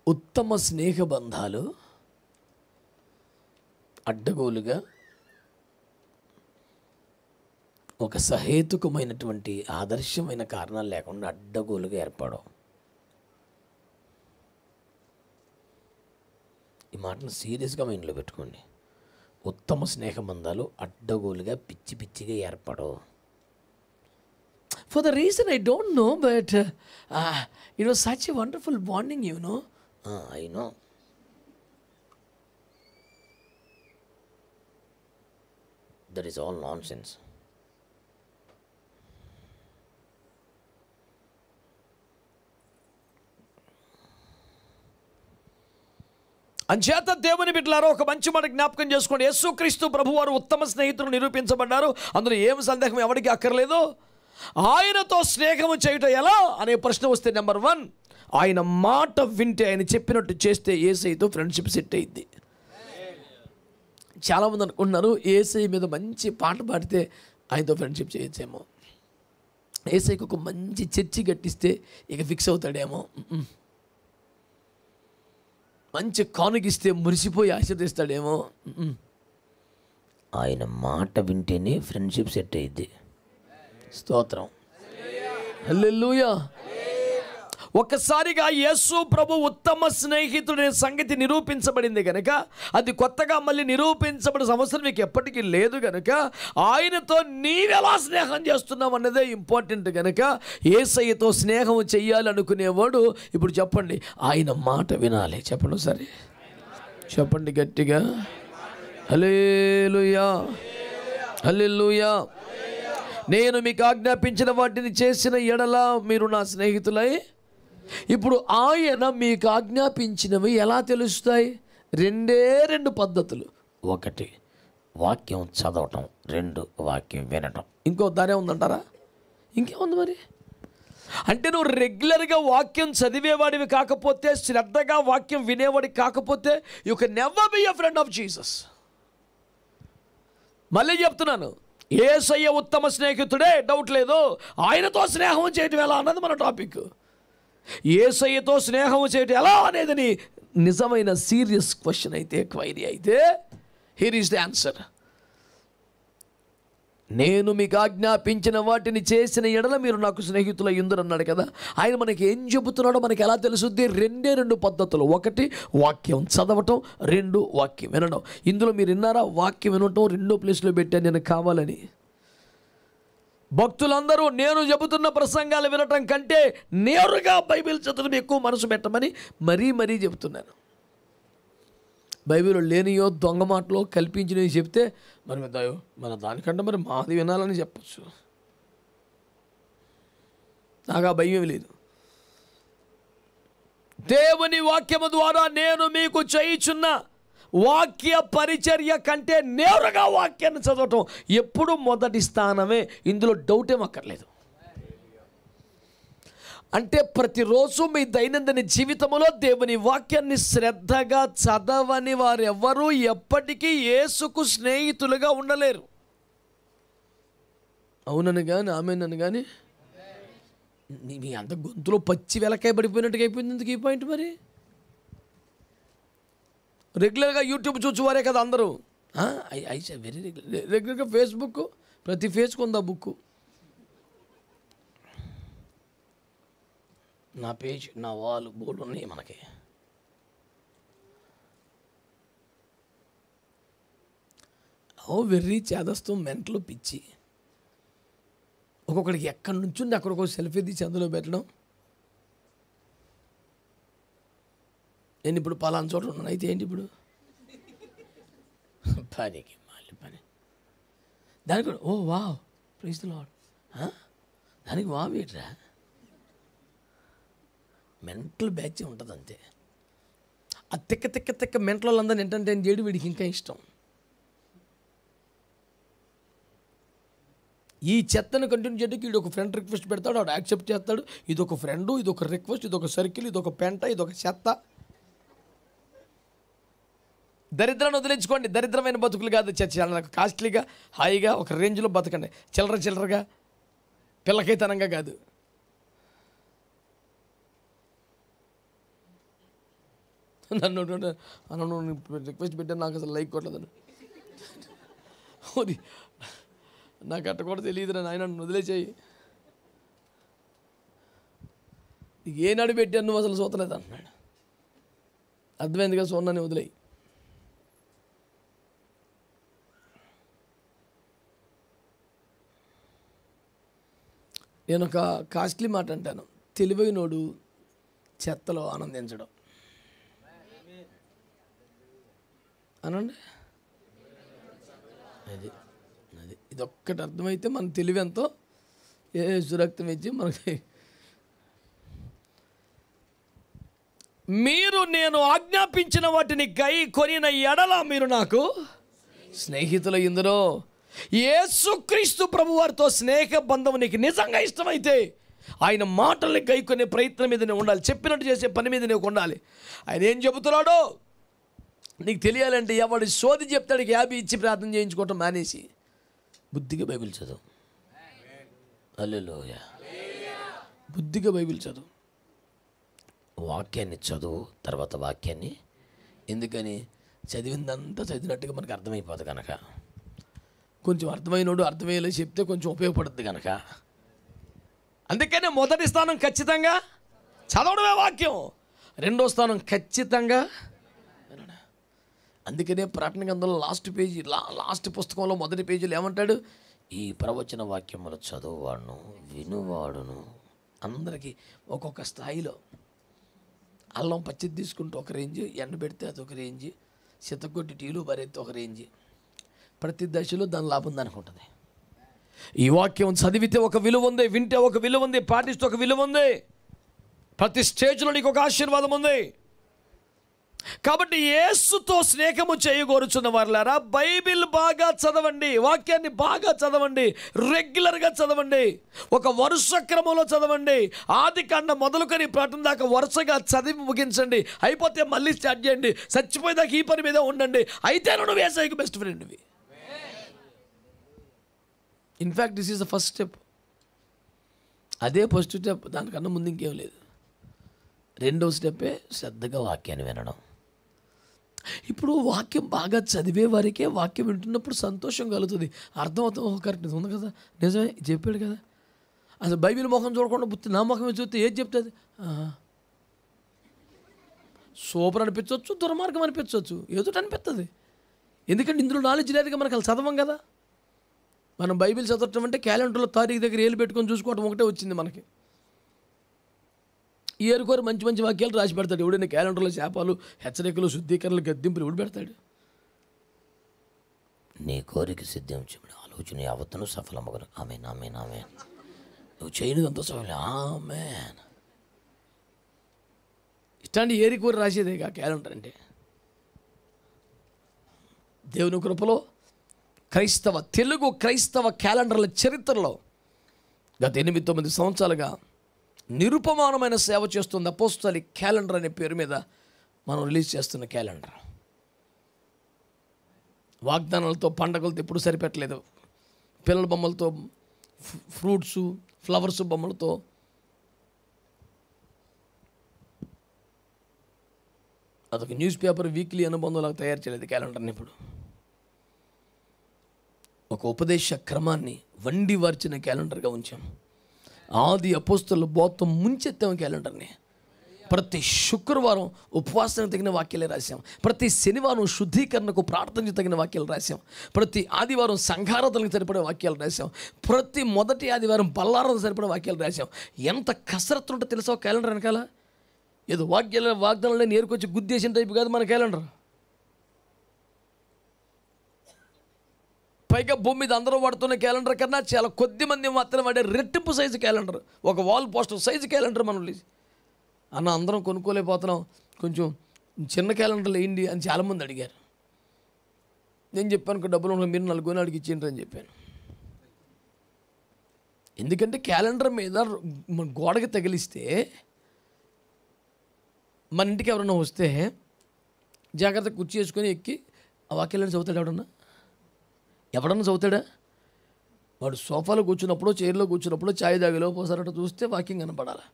ఉత్తమ స్నేహ బంధాలు అడ్డగోలుగా ఒక సహేతుకమైనటువంటి ఆదర్శమైన కారణాలు లేకుండా అడ్డగోలుగా ఏర్పడవు. ఈ మాటను సీరియస్గా మైండ్లో పెట్టుకోండి. ఉత్తమ స్నేహబంధాలు అడ్డగోలుగా పిచ్చి పిచ్చిగా ఏర్పడవు. For the reason I don't know, but it was such a wonderful bonding, you know. I know. That is all nonsense. అంచేత దేవుని బిడ్డలారా, ఒక మంచి మాట జ్ఞాపకం చేసుకోండి. యేసుక్రీస్తు ప్రభువారు ఉత్తమ స్నేహితులు నిరూపించబడ్డారు. అందులో ఏమి సందేహం ఎవరికి అక్కర్లేదు. ఆయనతో స్నేహము చేయటం ఎలా అనే ప్రశ్న వస్తే, నెంబర్ 1, ఆయన మాట వింటే, ఆయన చెప్పినట్టు చేస్తే యేసయ్యతో ఫ్రెండ్షిప్ సెట్ అయింది. చాలామంది అనుకుంటున్నారు యేసయ్య మీద మంచి పాట పాడితే ఆయనతో ఫ్రెండ్షిప్ చేయొచ్చేమో, యేసయ్యకు ఒక మంచి చర్చి కట్టిస్తే ఇక ఫిక్స్ అవుతాడేమో, మంచి కానుకిస్తే మురిసిపోయి ఆశీర్దిస్తాడేమో. ఆయన మాట వింటేనే ఫ్రెండ్షిప్ సెట్ అయ్యిద్ది. స్తోత్రం, హల్లెలూయా. ఒక్కసారిగా యేసు ప్రభు ఉత్తమ స్నేహితుడి సంగతి నిరూపించబడింది కనుక, అది కొత్తగా మళ్ళీ నిరూపించబడిన అవసరం మీకు ఎప్పటికీ లేదు కనుక, ఆయనతో నీవెలా స్నేహం చేస్తున్నావు అన్నదే ఇంపార్టెంట్ కనుక, యేసయ్యతో స్నేహం చెయ్యాలనుకునేవాడు ఇప్పుడు చెప్పండి, ఆయన మాట వినాలి. చెప్పండి సరే, చెప్పండి గట్టిగా, హల్లెలూయా, హల్లెలూయా. నేను మీకు ఆజ్ఞాపించిన వాటిని చేసిన ఎడల మీరు నా స్నేహితులై. ఇప్పుడు ఆయన మీకు ఆజ్ఞాపించినవి ఎలా తెలుస్తాయి? 2 పద్ధతులు. 1 వాక్యం చదవటం, 2 వాక్యం వినటం. ఇంకో దానే ఉందంటారా? ఇంకేముంది మరి? అంటే నువ్వు రెగ్యులర్గా వాక్యం చదివేవాడివి కాకపోతే, శ్రద్ధగా వాక్యం వినేవాడివి కాకపోతే, you can never be a friend of Jesus. మళ్ళీ చెప్తున్నాను, యేసయ్య ఉత్తమ స్నేహితుడే, డౌట్ లేదు. ఆయనతో స్నేహం చేయటం ఎలా అన్నది మన టాపిక్. యేసయ్యతో స్నేహం చేయటం ఎలా అనేది నిజమైన సీరియస్ క్వశ్చన్ అయితే, క్వైరీ అయితే, హియర్ ఈస్ ది ఆన్సర్. నేను మీకు ఆజ్ఞాపించిన వాటిని చేసిన ఎడల మీరు నాకు స్నేహితులు అయ్యుందురు అన్నాడు కదా. ఆయన మనకి ఏం చెబుతున్నాడో మనకి ఎలా తెలుసుద్ది? 2 పద్ధతులు. 1 వాక్యం చదవటం, 2 వాక్యం వినడం. ఇందులో మీరు విన్నారా? వాక్యం వినటం 2 ప్లేస్లో పెట్టాను నేను కావాలని. భక్తులందరూ నేను చెబుతున్న ప్రసంగాలు వినటం కంటే నేరుగా బైబిల్ చదవడం ఎక్కువ మనసు పెట్టమని మరీ చెబుతున్నాను. బైబిల్లో లేనియో దొంగ మాటలో కల్పించినవి చెప్తే మరి మన దానికంటే మరి మాది వినాలని చెప్పచ్చు. నాకు ఆ భయం లేదు. దేవుని వాక్యము ద్వారా నేను మీకు చేయుచున్న వాక్య పరిచర్య కంటే నేరుగా వాక్యాన్ని చదవటం ఎప్పుడు మొదటి స్థానమే. ఇందులో డౌట్ ఏమక్కర్లేదు. అంటే ప్రతిరోజు మీ దైనందిన జీవితంలో దేవుని వాక్యాన్ని శ్రద్ధగా చదవని వారు ఎవ్వరూ ఎప్పటికీ యేసుకు స్నేహితులుగా ఉండలేరు. అవునని కానీ ఆమెనని కానీ మీ అంత గొంతులో పచ్చి వెలకాయ పడిపోయినట్టుగా అయిపోయింది. ఎందుకు ఈ పాయింట్ మరి? రెగ్యులర్గా యూట్యూబ్ చూసేవారే కదా అందరూ. ఐ వెరీ రెగ్యులర్గా ఫేస్బుక్, ప్రతి ఫేస్కి ఉందా బుక్. నా పేజ్, నా వాల్, బోర్డు ఉన్నాయి మనకి. వెర్రీ చేదస్తూ మెంటలు పిచ్చి. ఒక్కొక్కడికి ఎక్కడి నుంచి ఉంది అక్కడికి సెల్ఫీ తీసి అందులో పెట్టడం. నేను ఇప్పుడు పలానా చోట ఉన్నాను, అయితే ఏంటి ఇప్పుడు పనికి మళ్ళీ పని. దానికి కూడా ఓ వావ్ ప్రైజ్ ది లార్డ్, దానికి వావ్ ఏంట్రా? మెంటల్ బ్యాచ్ ఉంటుంది అంతే. ఆ తిక్క మెంటల్ వాళ్ళందరినీ ఎంటర్టైన్ చేయడం వీడికి ఇంకా ఇష్టం. ఈ చెత్తను కంటిన్యూ చేయడానికి వీడు ఒక ఫ్రెండ్ రిక్వెస్ట్ పెడతాడు, వాడు యాక్సెప్ట్ చేస్తాడు. ఇదొక ఫ్రెండు, ఇదొక రిక్వెస్ట్, ఇదొక సర్కిల్, ఇదొక పెంట, ఇదొక చెత్త. దరిద్రాన్ని వదిలించుకోండి. దరిద్రమైన బతుకులు కాదు, చాలా కాస్ట్లీగా హాయిగా ఒక రేంజ్లో బతకండి. చిల్లరగా పిల్లకైతనంగా కాదు. నన్ను రిక్వెస్ట్ పెట్టాను, నాకు అసలు లైక్ కొట్టలేదని. నాకు అట్ట కూడా తెలియదురా నాయన, నన్ను వదిలేచేయి. నీకు ఏనాడు పెట్టాను నువ్వు అసలు చూతలేదు అన్నాడు. అర్థమైంది కదా, సోన్నాన్ని వదిలేయి. నేను ఒక కాస్ట్లీ మాట అంటాను, తెలివైనోడు చెత్తలో ఆనందించడం అనండి. అది అది ఇదొక్కటి అర్థమైతే మన తెలివి ఎంతో సురక్తం ఇచ్చి మనకి. మీరు నేను ఆజ్ఞాపించిన వాటిని గై కొనిన ఎడల మీరు నాకు స్నేహితుల ఇందులో. యేసుక్రీస్తు ప్రభు వారితో స్నేహ బంధం నీకు నిజంగా ఇష్టమైతే ఆయన మాటల్ని గైకొనే ప్రయత్నం మీదనే ఉండాలి, చెప్పినట్టు చేసే పని మీద నీకు ఉండాలి. ఆయన ఏం చెబుతున్నాడో నీకు తెలియాలంటే ఎవడు సోది చెప్తాడు 50 ఇచ్చి ప్రార్థన చేయించుకోవటం మానేసి బుద్ధిగా బైబిల్ చదువు. హల్లెలూయా. బుద్ధిగా బైబిల్ చదువు, వాక్యాన్ని చదువు, తర్వాత వాక్యాన్ని. ఎందుకని చదివిందంతా చదివినట్టుగా మనకు అర్థమైపోదు కనుక, కొంచెం అర్థమైనోడు అర్థమయ్యేలా చెప్తే కొంచెం ఉపయోగపడుతుంది కనుక. అందుకనే మొదటి స్థానం ఖచ్చితంగా చదవడమే వాక్యం, రెండో స్థానం ఖచ్చితంగా. అందుకనే ప్రకటన గ్రంథంలో లాస్ట్ పుస్తకంలో మొదటి పేజీలో ఏమంటాడు, ఈ ప్రవచన వాక్యములు చదువువాడును వినువాడును. అందరికీ ఒక్కొక్క స్థాయిలో. అల్లం పచ్చిది తీసుకుంటే ఒక రేంజ్, ఎండబెడితే అది ఒక రేంజ్, సితకొట్టి టీలు బరెత్తే ఒక రేంజ్. ప్రతి దశలో దాని లాభం దానికి ఉంటుంది. ఈ వాక్యం చదివితే ఒక విలువ ఉంది, వింటే ఒక విలువ ఉంది, పాటిస్తే ఒక విలువ ఉంది. ప్రతి స్టేజ్లో నీకు ఒక ఆశీర్వాదం ఉంది. కాబట్టి యేసుతో స్నేహము చేయగోరుచున్న వారులారా, బైబిల్ బాగా చదవండి, వాక్యాన్ని బాగా చదవండి, రెగ్యులర్గా చదవండి, ఒక వరుస క్రమంలో చదవండి. ఆది కాండం మొదలుకొని ప్రకటన దాకా వరుసగా చదివి ముగించండి. అయిపోతే మళ్ళీ స్టార్ట్ చేయండి. చచ్చిపోయేదాకా ఈ పని మీద ఉండండి. అయితే నువ్వు యేసయ్యకు బెస్ట్ ఫ్రెండ్వి. In fact this is the first step. అదే ఫస్ట్ స్టెప్, దానికన్నా ముందు ఇంకేం లేదు. రెండవ స్టెప్పే శ్రద్ధగా వాక్యాన్ని వినడం. ఇప్పుడు వాక్యం బాగా చదివే వారికే వాక్యం వింటున్నప్పుడు సంతోషం కలుగుతుంది, అర్థమవుతాం. కరెక్ట్ ఉంది కదా, నిజమే చెప్పాడు కదా. అసలు బైబిల్ ముఖం చూడకుండా బుద్ధి నా ముఖమే చూస్తే ఏది చెప్తుంది? సూపర్ అనిపించవచ్చు, దుర్మార్గం అనిపించవచ్చు, ఏదో అనిపిస్తుంది. ఎందుకంటే ఇందులో నాలెడ్జ్ లేదుగా, మనకు అసలు చదవం కదా. మనం బైబిల్ చదవటం అంటే క్యాలెండర్లో తారీఖు దగ్గర ఏలు పెట్టుకొని చూసుకోవటం ఒకటే వచ్చింది మనకి. ఈ ఏరుకోరు మంచి మంచి వాక్యాలు రాసి పెడతాడు. ఎవడైనా క్యాలెండర్లో శాపాలు, హెచ్చరికలు, శుద్ధీకరణలు, గద్దింపులు ఎవడు పెడతాడు? నీ కోరిక సిద్ధించమని ఆలోచన యావత్తను సఫలమగను. ఆమేన్ ఆమేన్ ఆమేన్. నువ్వు చేయనిదంతా సఫలం. ఆమేన్. ఇట్లాంటి ఏరికోరి రాసేదేగా క్యాలెండర్ అంటే. దేవుని కృపలో తెలుగు క్రైస్తవ క్యాలెండర్ల చరిత్రలో గత 8-9 సంవత్సరాలుగా నిరుపమానమైన సేవ చేస్తుంది అపోస్తలిక్ క్యాలెండర్ అనే పేరు మీద మనం రిలీజ్ చేస్తున్న క్యాలెండర్. వాగ్దానాలతో, పండగలతో ఎప్పుడు సరిపెట్టలేదు. పిల్లల బొమ్మలతో, ఫ్రూట్స్, ఫ్లవర్స్ బొమ్మలతో, అదొక న్యూస్ పేపర్ వీక్లీ అనుబంధంలాగా తయారు చేయలేదు క్యాలెండర్ని. ఇప్పుడు ఒక ఉపదేశ క్రమాన్ని వండి వార్చిన క్యాలెండర్గా ఉంచాం. ఆది అపోస్తలుల బోధతో ముంచెత్తాం క్యాలెండర్ని. ప్రతి శుక్రవారం ఉపవాసానికి తగిన వాక్యాలే రాసాం. ప్రతి శనివారం శుద్ధీకరణకు ప్రార్థనకు తగిన వాక్యాలు రాసాం. ప్రతి ఆదివారం సంఘారాధనకు సరిపడే వాక్యాలు రాసాం. ప్రతి మొదటి ఆదివారం బల్లారాధనకు సరిపడే వాక్యాలు రాసాం. ఎంత కసరత్తు ఉంటే తెలుసా క్యాలెండర్ వెనకాల? ఏదో వాగ్దానాలే నేర్కొచ్చి గుద్దేసిన టైపు కాదు మన క్యాలెండర్. పైగా భూమి మీద అందరూ వాడుతున్న క్యాలెండర్ కన్నా చాలా కొద్ది మంది మాత్రం వాడే రెట్టింపు సైజు క్యాలెండర్, ఒక వాల్ పోస్టర్ సైజు క్యాలెండర్ మనం అన్న అందరం కొనుక్కోలేకపోతున్నాం, కొంచెం చిన్న క్యాలెండర్లు వేయండి అని చాలామంది అడిగారు. నేను చెప్పాను, డబ్బులు ఉన్న మీరు 4 కొనాడికి ఇచ్చిండ్రు అని చెప్పాను. ఎందుకంటే క్యాలెండర్ మీద మన గోడకి తగిలిస్తే మన ఇంటికి ఎవరన్నా వస్తే జాగ్రత్తగా కుర్చీ వేసుకొని ఎక్కి ఆ వాక్యాలను చదువుతాడు. ఎవడన్నా చదువుతాడా? వాడు సోఫాలో కూర్చున్నప్పుడు, చైర్లో కూర్చున్నప్పుడు, ఛాయ్ దాగిలో పోసారట చూస్తే వాక్యం కనపడాలి.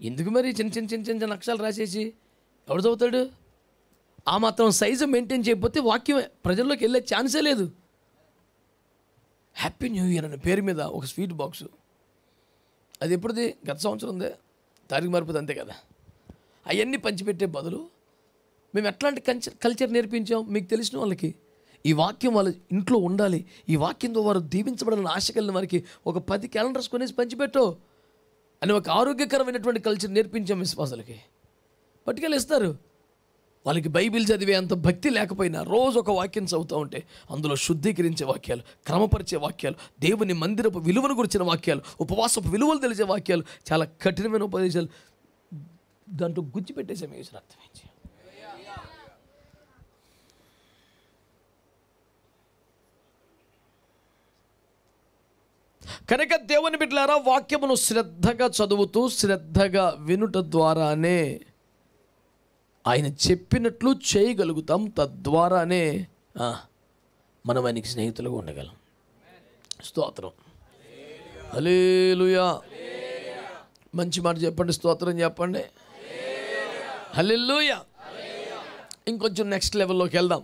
ఎందుకు మరి చిన్న చిన్న చిన్న చిన్న అక్షరాలు రాసేసి ఎవడు చదువుతాడు? ఆ మాత్రం సైజు మెయింటైన్ చేయకపోతే వాక్యం ప్రజల్లోకి వెళ్ళే ఛాన్సే లేదు. హ్యాపీ న్యూ ఇయర్ అనే పేరు మీద ఒక స్వీట్ బాక్సు, అది ఎప్పుడుది? గత సంవత్సరం ఉందే, తారీఖు మారిపోతే అంతే కదా. అవన్నీ పంచిపెట్టే బదులు మేము ఎట్లాంటి కల్చర్ నేర్పించాం మీకు తెలిసిన వాళ్ళకి. ఈ వాక్యం వాళ్ళ ఇంట్లో ఉండాలి, ఈ వాక్యంతో వారు దీవించబడాలని ఆశ కలిగిన వారికి ఒక 10 క్యాలెండర్స్ కొనేసి పంచిపెట్టు అని ఒక ఆరోగ్యకరమైనటువంటి కల్చర్ నేర్పించాం విశ్వాసాలకి. పట్టుకెళ్ళి ఇస్తారు. వాళ్ళకి బైబిల్ చదివే అంత భక్తి లేకపోయినా రోజు ఒక వాక్యం చదువుతూ ఉంటే అందులో శుద్ధీకరించే వాక్యాలు, క్రమపరిచే వాక్యాలు, దేవుని మందిరపు విలువను గురించిన వాక్యాలు, ఉపవాసపు విలువలు తెలిసే వాక్యాలు, చాలా కఠినమైన ఉపదేశాలు దాంట్లో గుచ్చిపెట్టేసాం. వేసిన అర్థమైంది. కనుక దేవుని బిడ్డలారా, వాక్యమును శ్రద్ధగా చదువుతూ శ్రద్ధగా వినుట ద్వారానే ఆయన చెప్పినట్లు చేయగలుగుతాం. తద్వారానే మనం ఆయనకి స్నేహితులుగా ఉండగలం. స్తోత్రం, హల్లెలూయా. మంచి మాట చెప్పండి, స్తోత్రం చెప్పండి, హల్లెలూయా. ఇంకొంచెం నెక్స్ట్ లెవెల్లోకి వెళ్దాం.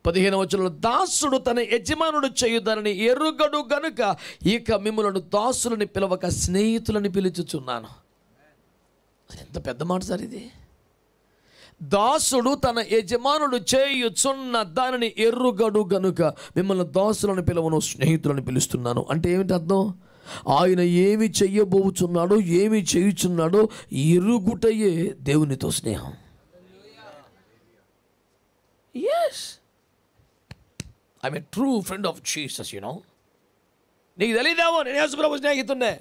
15వ వచనంలో, దాసుడు తన యజమానుడు చేయుదనని ఎరుగడు గనుక ఇక మిమ్ములను దాసులని పిలవక స్నేహితులని పిలుచుచున్నాను. అది ఎంత పెద్ద మాట సార్ ఇది. దాసుడు తన యజమానుడు చేయుచున్న దానిని ఎరుగడు గనుక మిమ్మల్ని దాసులను పిలవను స్నేహితులను పిలుస్తున్నాను. అంటే ఏమిటి అర్థం? ఆయన ఏమి చెయ్యబోచున్నాడో, ఏమి చేయుచున్నాడో ఎరుగుటయే దేవునితో స్నేహం. Yes, I'm a true friend of Jesus. నీకు తెలియదేమో నేను యేసుప్రభు స్నేహితున్నే.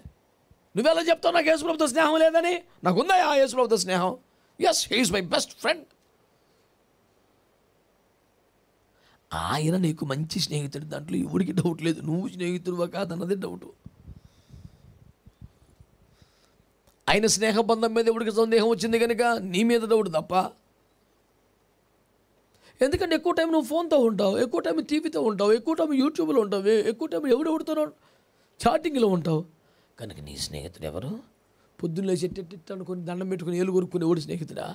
నువ్వెలా చెప్తావు నాకు యేసుప్రభుతో స్నేహం లేదని? నాకుందా ఆ యేసుప్రభుతో స్నేహం. Yes, he is my best friend. ఆయన నీకు మంచి స్నేహితుడు, దాంట్లో ఎవరికి డౌట్ లేదు. నువ్వు స్నేహితుడువా కాదన్నదే డౌట్. ఆయన స్నేహబంధం మీద ఎవరికి సందేహం వచ్చింది కనుక నీ మీద డౌట్ తప్ప. ఎందుకంటే ఎక్కువ టైం నువ్వు ఫోన్తో ఉంటావు, ఎక్కువ టైం టీవీతో ఉంటావు, ఎక్కువ టైం యూట్యూబ్లో ఉంటావు, ఎక్కువ టైం ఎవడెవడుతో చాటింగ్లో ఉంటావు. కనుక నీ స్నేహితుడు ఎవరు? పొద్దున్న లేచి ఎట్టెట్ట అనుకుని దండం పెట్టుకుని ఏలు కొరుక్కుని ఎవడు స్నేహితుడా?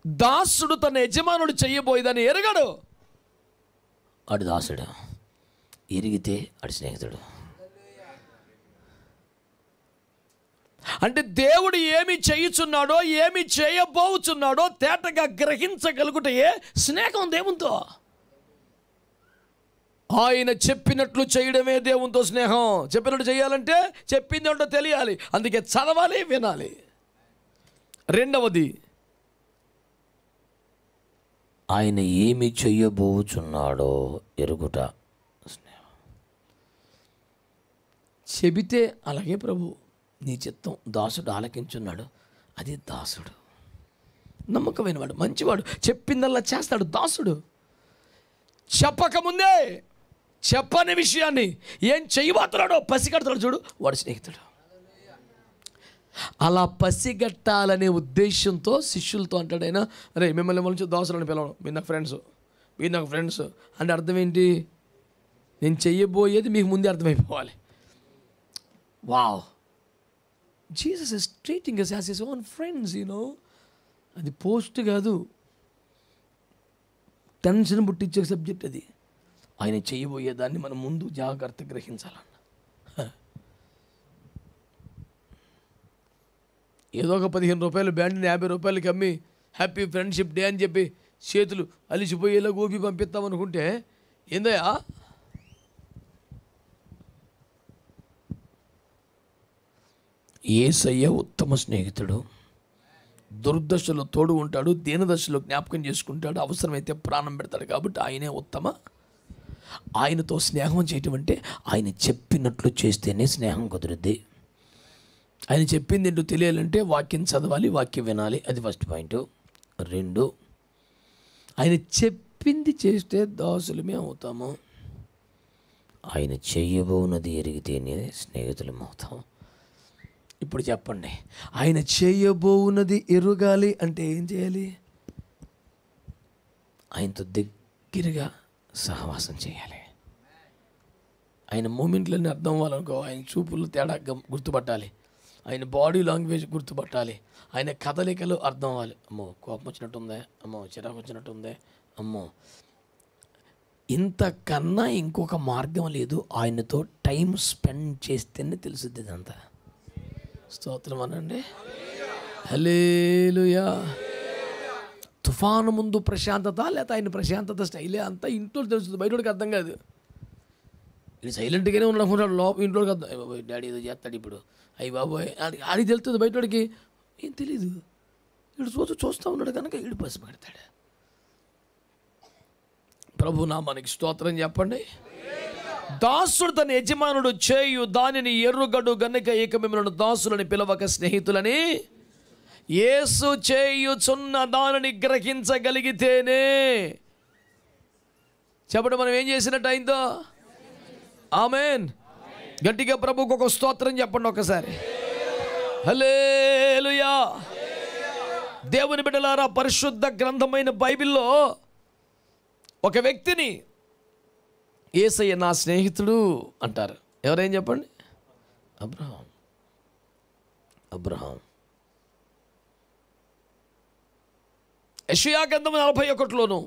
దాసుడు తన యజమానుడు చెయ్యబోయేదాన్ని ఎరగడు, ఆడు దాసుడు. ఎరిగితే ఆడు స్నేహితుడు. అంటే దేవుడు ఏమి చేయుచున్నాడో, ఏమి చేయబోచున్నాడో తేటగా గ్రహించగలుగుటయే స్నేహం దేవునితో. ఆయన చెప్పినట్లు చేయడమే దేవునితో స్నేహం. చెప్పినట్టు చేయాలంటే చెప్పింది ఏంటో తెలియాలి, అందుకే చదవాలి, వినాలి. రెండవది, ఆయన ఏమి చెయ్యబోచున్నాడో ఎరుగుట స్నేహం. చెబితే అలాగే ప్రభు నీ చిత్తం, దాసుడు ఆలకించున్నాడు, అది దాసుడు. నమ్మకమైన వాడు, మంచివాడు, చెప్పిందల్లా చేస్తాడు దాసుడు. చెప్పకముందే చెప్పని విషయాన్ని ఏం చేయబోతున్నాడో పసిగడతాడు చూడు, వాడు స్నేహితుడు. అలా పసిగట్టాలనే ఉద్దేశంతో శిష్యులతో అంటాడు ఆయన, అరే మిమ్మల్ని మంచి దాసులను పిలవడం, మీరు నాకు ఫ్రెండ్స్ అంటే అర్థం ఏంటి? నేను చెయ్యబోయేది మీకు ముందే అర్థమైపోవాలి. Wow, Jesus is treating us as his own friends, అది పోస్ట్ కాదు, టెన్షన్ పుట్టించే సబ్జెక్ట్ అది. ఆయన చేయబోయేదాన్ని మనం ముందు జాగ్రత్త గ్రహించాలన్న. ఏదో ఒక 15 రూపాయలు బ్యాండ్ని 50 రూపాయలకి అమ్మి హ్యాపీ ఫ్రెండ్షిప్ డే అని చెప్పి చేతులు అలిసిపోయేలా గోపి పంపిస్తామనుకుంటే ఏందయ్యా? యేసయ్య ఉత్తమ స్నేహితుడు. దుర్దశలో తోడు ఉంటాడు, దీనదశలో జ్ఞాపకం చేసుకుంటాడు, అవసరమైతే ప్రాణం పెడతాడు. కాబట్టి ఆయనే ఉత్తమ. ఆయనతో స్నేహం చేయటం అంటే ఆయన చెప్పినట్లు చేస్తేనే స్నేహం కుదురుద్ది. ఆయన చెప్పింది ఏంటో తెలియాలంటే వాక్యం చదవాలి, వాక్యం వినాలి, అది ఫస్ట్ పాయింట్. 2, ఆయన చెప్పింది చేస్తే దాసులమే అవుతాము. ఆయన చేయబోనది ఎరిగితేనే స్నేహితులం అవుతాం. ఇప్పుడు చెప్పండి, ఆయన చేయబోనది ఎరుగాలి అంటే ఏం చేయాలి? ఆయనతో దగ్గరగా సహవాసం చేయాలి. ఆయన మూమెంట్లన్నీ అర్థం అవ్వాలనుకో, ఆయన చూపులు తేడా గుర్తుపట్టాలి, ఆయన బాడీ లాంగ్వేజ్ గుర్తుపట్టాలి, ఆయన కదలికలు అర్థం అవ్వాలి. అమ్మో కోపం వచ్చినట్టుందే, అమ్మో చిరాకు వచ్చినట్టుందే, అమ్మో. ఇంతకన్నా ఇంకొక మార్గం లేదు. ఆయనతో టైం స్పెండ్ చేస్తేనే తెలుసుద్ది ఇదంతా. స్తోత్రం అనండి, హల్లెలూయా. తుఫాను ముందు ప్రశాంతత, లేకపోతే ఆయన ప్రశాంతత స్టైలే అంతా ఇంట్లో తెలుస్తుంది, బయటోడికి అర్థం కాదు. ఇది సైలెంట్గానే ఉండకుండా లోపల ఇంట్లోకి అర్థం, అయ్య బాబోయ్ డాడీ ఏదో చేస్తాడు ఇప్పుడు, అయ్యి బాబోయ్ ఆడికి తెలుస్తుంది, బయటోడికి ఏం తెలీదు. వీడు చూస్తూ ఉన్నాడు కనుక వీడు పసిపెడతాడు. ప్రభు నామానికి స్తోత్రం చెప్పండి. దాసుడు తన యజమానుడు చేయు దానిని ఎర్రుగడు గనుక ఇక మిమ్మల్ని దాసులని పిలవక స్నేహితులని, యేసు చేయుచున్న దానిని గ్రహించగలిగితేనే చెప్పండి మనం ఏం చేసినట్టు అయిందో. ఆమేన్. గట్టిగా ప్రభువుకు ఒక స్తోత్రం చెప్పండి ఒకసారి. హల్లెలూయా. దేవుని బిడ్డలారా, పరిశుద్ధ గ్రంథమైన బైబిల్లో ఒక వ్యక్తిని యేసయ్య నా స్నేహితుడు అంటారు. ఎవరేం చెప్పండి? అబ్రహాం. యెషయా గ్రంథం 41లోను,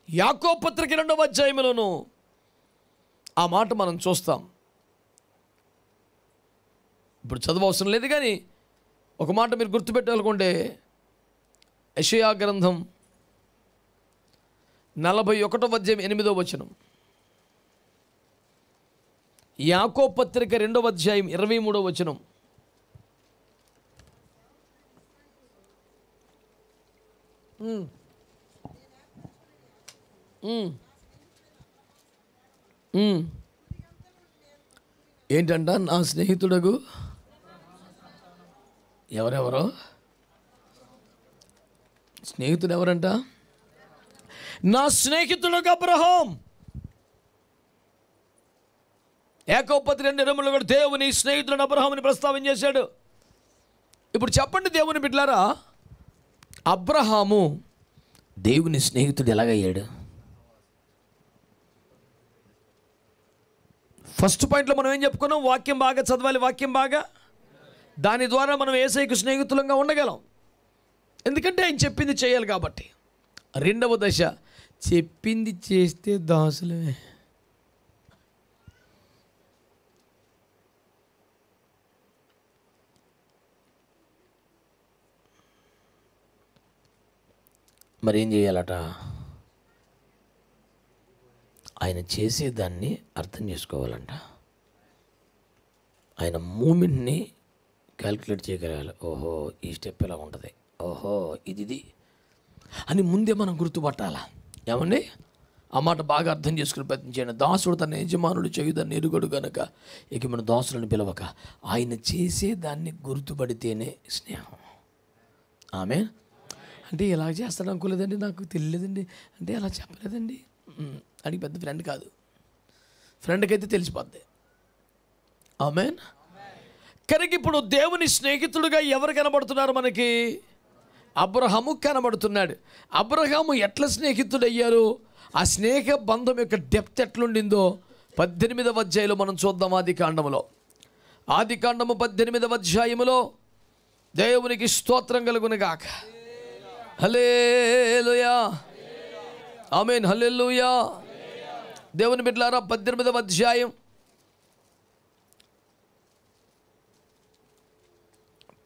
యాకోబు పత్రిక 2వ అధ్యాయంలోను ఆ మాట మనం చూస్తాం. ఇప్పుడు చదువు అవసరం లేదు, కానీ ఒక మాట మీరు గుర్తుపెట్టాలనుకుంటే, యెషయా గ్రంథం 41వ అధ్యాయం 8వ వచనం, యాకోబు పత్రిక 2వ అధ్యాయం 23వ వచనం. ఏంటంట? నా స్నేహితుడగు ఎవరెవరో స్నేహితుడు ఎవరంట? నా స్నేహితుడుగా అబ్రహాం. యాకోబు పత్రిక 2:20 కూడా దేవుని స్నేహితుడు అబ్రహాముని ప్రస్తావన చేశాడు. ఇప్పుడు చెప్పండి దేవుని బిడ్డలారా, అబ్రహాము దేవుని స్నేహితుడు ఎలాగయ్యాడు? ఫస్ట్ పాయింట్లో మనం ఏం చెప్పుకున్నాం? వాక్యం బాగా చదవాలి, వాక్యం బాగా, దాని ద్వారా మనం యేసయ్యకు స్నేహితులంగా ఉండగలం. ఎందుకంటే ఆయన చెప్పింది చేయాలి కాబట్టి. రెండవ దశ, చెప్పింది చేస్తే దాసులే. మరి ఏం చేయాలట? ఆయన చేసేదాన్ని అర్థం చేసుకోవాలంట. ఆయన మూమెంట్ని క్యాల్కులేట్ చేయగలగాలి. ఓహో ఈ స్టెప్ ఎలా ఉంటుంది, ఓహో ఇది అని ముందే మనం గుర్తుపట్టాలా. ఏమండి? ఆ మాట బాగా అర్థం చేసుకుని ప్రయత్నం చేయండి. దాసుడు తన యజమానుడు చేయుదాన్ని ఎరుగడు గనక ఇక మన దాసులను పిలవక ఆయన చేసేదాన్ని గుర్తుపడితేనే స్నేహం. ఆమె అంటే ఇలా చేస్తాడు అనుకోలేదండి, నాకు తెలియలేదండి, అంటే అలా చెప్పలేదండి. అడిగి పెద్ద ఫ్రెండ్ కాదు, ఫ్రెండ్కి అయితే తెలిసిపోద్ది. ఆమెన్. కనుక ఇప్పుడు దేవుని స్నేహితుడుగా ఎవరు కనబడుతున్నారు మనకి? అబ్రహాము కనబడుతున్నాడు. అబ్రహాము ఎట్లా స్నేహితుడయ్యారు? ఆ స్నేహ బంధం యొక్క డెప్త్ ఎట్లుండిందో 18వ అధ్యాయంలో మనం చూద్దాం. ఆదికాండము 18వ అధ్యాయములో దేవునికి స్తోత్రం కలుగునుగాక. హల్లెలూయా, ఆమేన్, హల్లెలూయా. దేవుని బిడ్డలారా, 18వ అధ్యాయం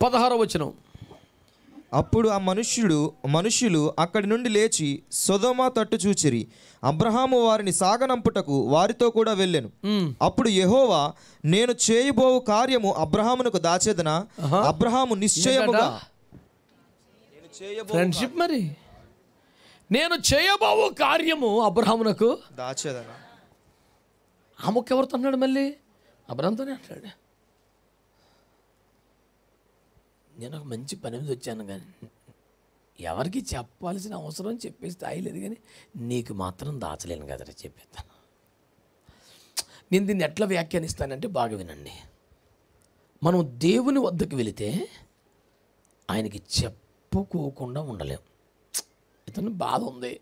16వ వచనం. అప్పుడు ఆ మనుష్యులు అక్కడి నుండి లేచి సొదొమ తట్టు చూచిరి. అబ్రహాము వారిని సాగనంపుటకు వారితో కూడా వెళ్ళెను. అప్పుడు యెహోవా, నేను చేయబోవు కార్యము అబ్రహామునకు దాచేదనా? అబ్రహాము నిశ్చయముగా ఫ్రెండ్షిప్, మరి నేను చేయబోవు కార్యము అబ్రహామునకు దాచేదనా? ఆ మొక్క ఎవరితో అన్నాడు? మళ్ళీ అబ్రహాంతోనే అంటాడు. నేను ఒక మంచి పని మీద వచ్చాను, కానీ ఎవరికి చెప్పాల్సిన అవసరం చెప్పే స్థాయి లేదు, కానీ నీకు మాత్రం దాచలేను కదరా చెప్పేస్తాను. నేను దీన్ని ఎట్లా వ్యాఖ్యానిస్తానంటే బాగా వినండి. మనం దేవుని వద్దకు వెళితే ఆయనకి చెప్పుకోకుండా ఉండలేం. ఇతను బాధ ఉంది,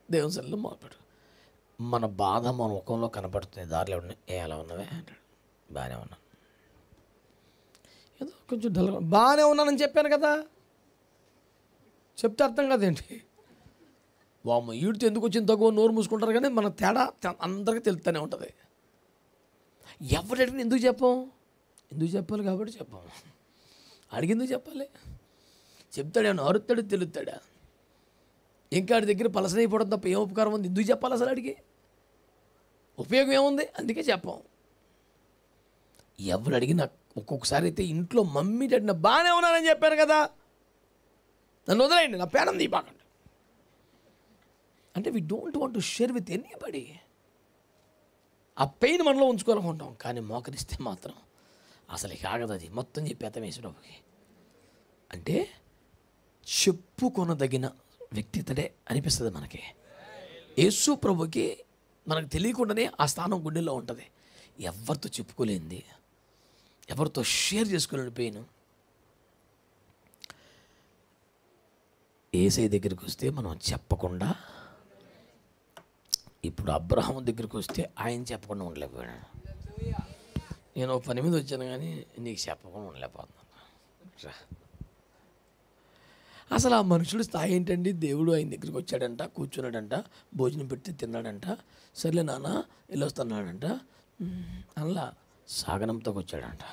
దేవుని సన్నిధిలో మాట్లాడు. మన బాధ మన ముఖంలో కనపడుతుంది. దారిలో ఎలా ఉన్నావే అంటాడు. బాగానే ఉన్నాను, ఏదో కొంచెం డల్, బాగానే ఉన్నానని చెప్పాను కదా, చెప్తే అర్థం కాదేంటి? వామ్మ ఈడితో ఎందుకు వచ్చింది తక్కువ నోరు మూసుకుంటారు, కానీ మన తేడా అందరికీ తెలుస్తూనే ఉంటుంది. ఎవరు అడిగిన ఎందుకు చెప్పాం? ఎందుకు చెప్పాలి కాబట్టి చెప్పాం. అడిగిందుకు చెప్పాలి. చెప్తాడేమో అరుతాడు తెలుస్తాడా? ఇంకా ఆడి దగ్గర పలసనైపోవడం తప్ప ఏం ఉపకారం ఉంది? ఎందుకు చెప్పాలి అసలు ఆడికి? ఉపయోగం ఏముంది? అందుకే చెప్పాం. ఎవరు అడిగినా ఒక్కొక్కసారి అయితే ఇంట్లో మమ్మీ డాడీ నా బాగానే ఉన్నానని చెప్పాను కదా, నన్ను వదిలేయండి, నా పేడం తీయబాకండి అంటే we don't want to share with anybody. ఆ పెయిన్ మనలో ఉంచుకోవాలనుకుంటాం, కానీ మోకరిస్తే మాత్రం అసలు కాగదు. అది మొత్తం చెప్పేస్తాం యేసుప్రభుకి. అంటే చెప్పుకొనదగిన వ్యక్తితడే అనిపిస్తుంది మనకి. యేసుప్రభుకి మనకు తెలియకుండానే ఆ స్థానం గుండెల్లో ఉంటుంది. ఎవరితో చెప్పుకోలేంది, ఎవరితో షేర్ చేసుకోలేని పెయిన్. యేసయ్య దగ్గరికి వస్తే మనం చెప్పకుండా, ఇప్పుడు అబ్రహాం దగ్గరికి వస్తే ఆయన చెప్పకుండా ఉండలేకపోయాడు. నేను పని మీద వచ్చాను కానీ నీకు చెప్పకుండా ఉండలేకపోతున్నాను. అసలు ఆ మనుషుడు స్థాయి ఏంటండి? దేవుడు ఆయన దగ్గరికి వచ్చాడంట, కూర్చున్నాడంట, భోజనం పెట్టి తిన్నాడంట, సర్లే నాన్న వెళ్ళొస్తున్నాడంట, అలా సాగనంతో వచ్చాడంట.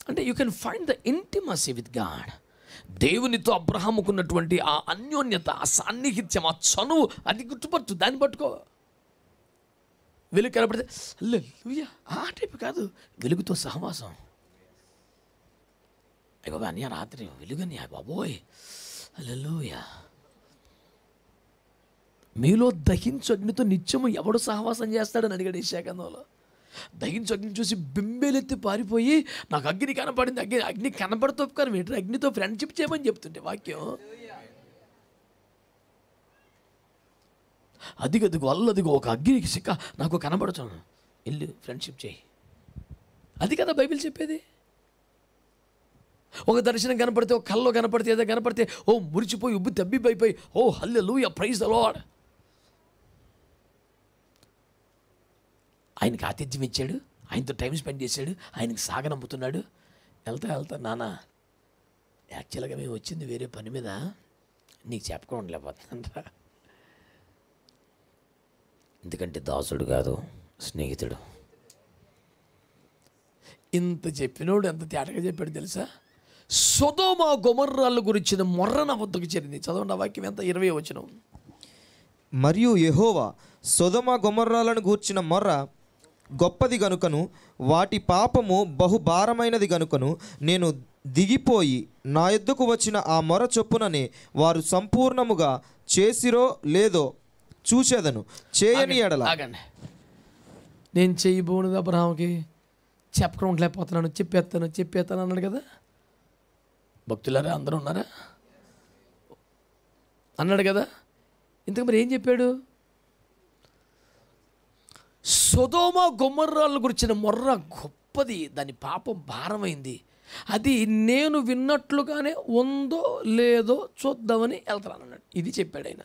అంటే you can find the intimacy with God. దేవునితో అబ్రహాముకున్నటువంటి ఆ అన్యోన్యత, ఆ సాన్నిహిత్యం, ఆ చనువు, అది గుర్తుపట్టు, దాన్ని పట్టుకో. వెలుగు కనపడితే హల్లెలూయా ఆ టైపు కాదు, వెలుగుతో సహవాసం. అయ్య బాబా అన్నయ్య రాత్రి వెలుగని బాబోయ్ హల్లెలూయా. మీలో దహించు అగ్నితో నిత్యము ఎవడు సహవాసం చేస్తాడని అడిగాడు యెషయా. దహించు అగ్ని చూసి బింబేలెత్తి పారిపోయి నాకు అగ్ని కనపడింది, అగ్ని కనపడుతూ కానీ ఏంటి అగ్నితో ఫ్రెండ్షిప్ చేయమని చెప్తుంటే వాక్యం. అదిగదిగో అల్లదిగో ఒక అగ్నికి సిక్క నాకు కనబడుతాను, వెళ్ళి ఫ్రెండ్షిప్ చేయి. అది కదా బైబిల్ చెప్పేది. ఒక దర్శనం కనపడితే, ఒక కల్లో కనపడితే, ఏదో కనపడితే ఓ మురిచిపోయి ఉబ్బి తబ్బిబ్బైపోయి ఓ హల్లెలూయా ప్రైజ్ ద లార్డ్. ఆయనకి ఆతిథ్యం ఇచ్చాడు, ఆయనతో టైం స్పెండ్ చేశాడు, ఆయనకి సాగనంపుతున్నాడు. వెళ్తా నాన్న యాక్చువల్గా మేము వచ్చింది వేరే పని మీద, నీకు చెప్పకుండా ఉండలేకపోతుందా? ఎందుకంటే దాసుడు కాదు, స్నేహితుడు. ఇంత చెప్పినోడు ఎంత తేటగా చెప్పాడు తెలుసా? సొదొమ గొమొర్రాల గురించిన మొర్ర నా వద్దకు చేరింది. చదవండి ఆ వాక్యం ఎంత, 20వ వచనం. మరియు యెహోవా సొదొమ గొమొర్రాలను గూర్చిన మొర్ర గొప్పది గనుకను, వాటి పాపము బహుభారమైనది గనుకను, నేను దిగిపోయి నా యొద్దకు వచ్చిన ఆ మొర చొప్పుననే వారు సంపూర్ణముగా చేసిరో లేదో చూసేదను. చేయని ఎడల ఆగండి, నేను చేయబోనిది అబ్రహాంకి చెప్పకుండా ఉండలేకపోతున్నాను, చెప్పేస్తాను అన్నాడు కదా. భక్తులారా అందరూ ఉన్నారా అన్నాడు కదా. ఇంతకు మరి ఏం చెప్పాడు? సొదొమ గొమొర్రాల గురించిన మొర్ర గొప్పది, దాని పాపం భారమైంది, అది నేను విన్నట్లుగానే ఉందో లేదో చూద్దామని వెళ్తున్నాను అన్నాడు. ఇది చెప్పాడు ఆయన.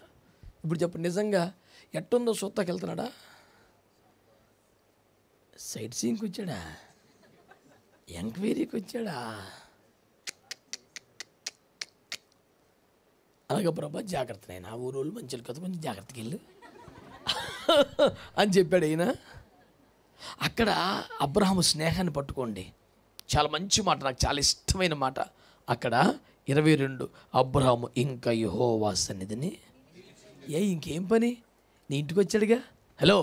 ఇప్పుడు చెప్పండి, నిజంగా ఎట్టుందో చూస్తాకి వెళ్తున్నాడా? సైట్ సీయింగ్కి వచ్చాడా? ఎంక్వైరీకి వచ్చాడా? అలాగే ప్రభా జాగ్రత్త, నేను ఆ ఊరు మంచి కదా, కొంచెం జాగ్రత్తకి వెళ్ళు అని చెప్పాడు ఆయన. అక్కడ అబ్రహాము స్నేహాన్ని పట్టుకోండి, చాలా మంచి మాట, నాకు చాలా ఇష్టమైన మాట. అక్కడ 22 అబ్రహాము ఇంకా యెహోవా సన్నిధిని ఇంకేం పని, నీ ఇంటికి వచ్చాడుగా, హలో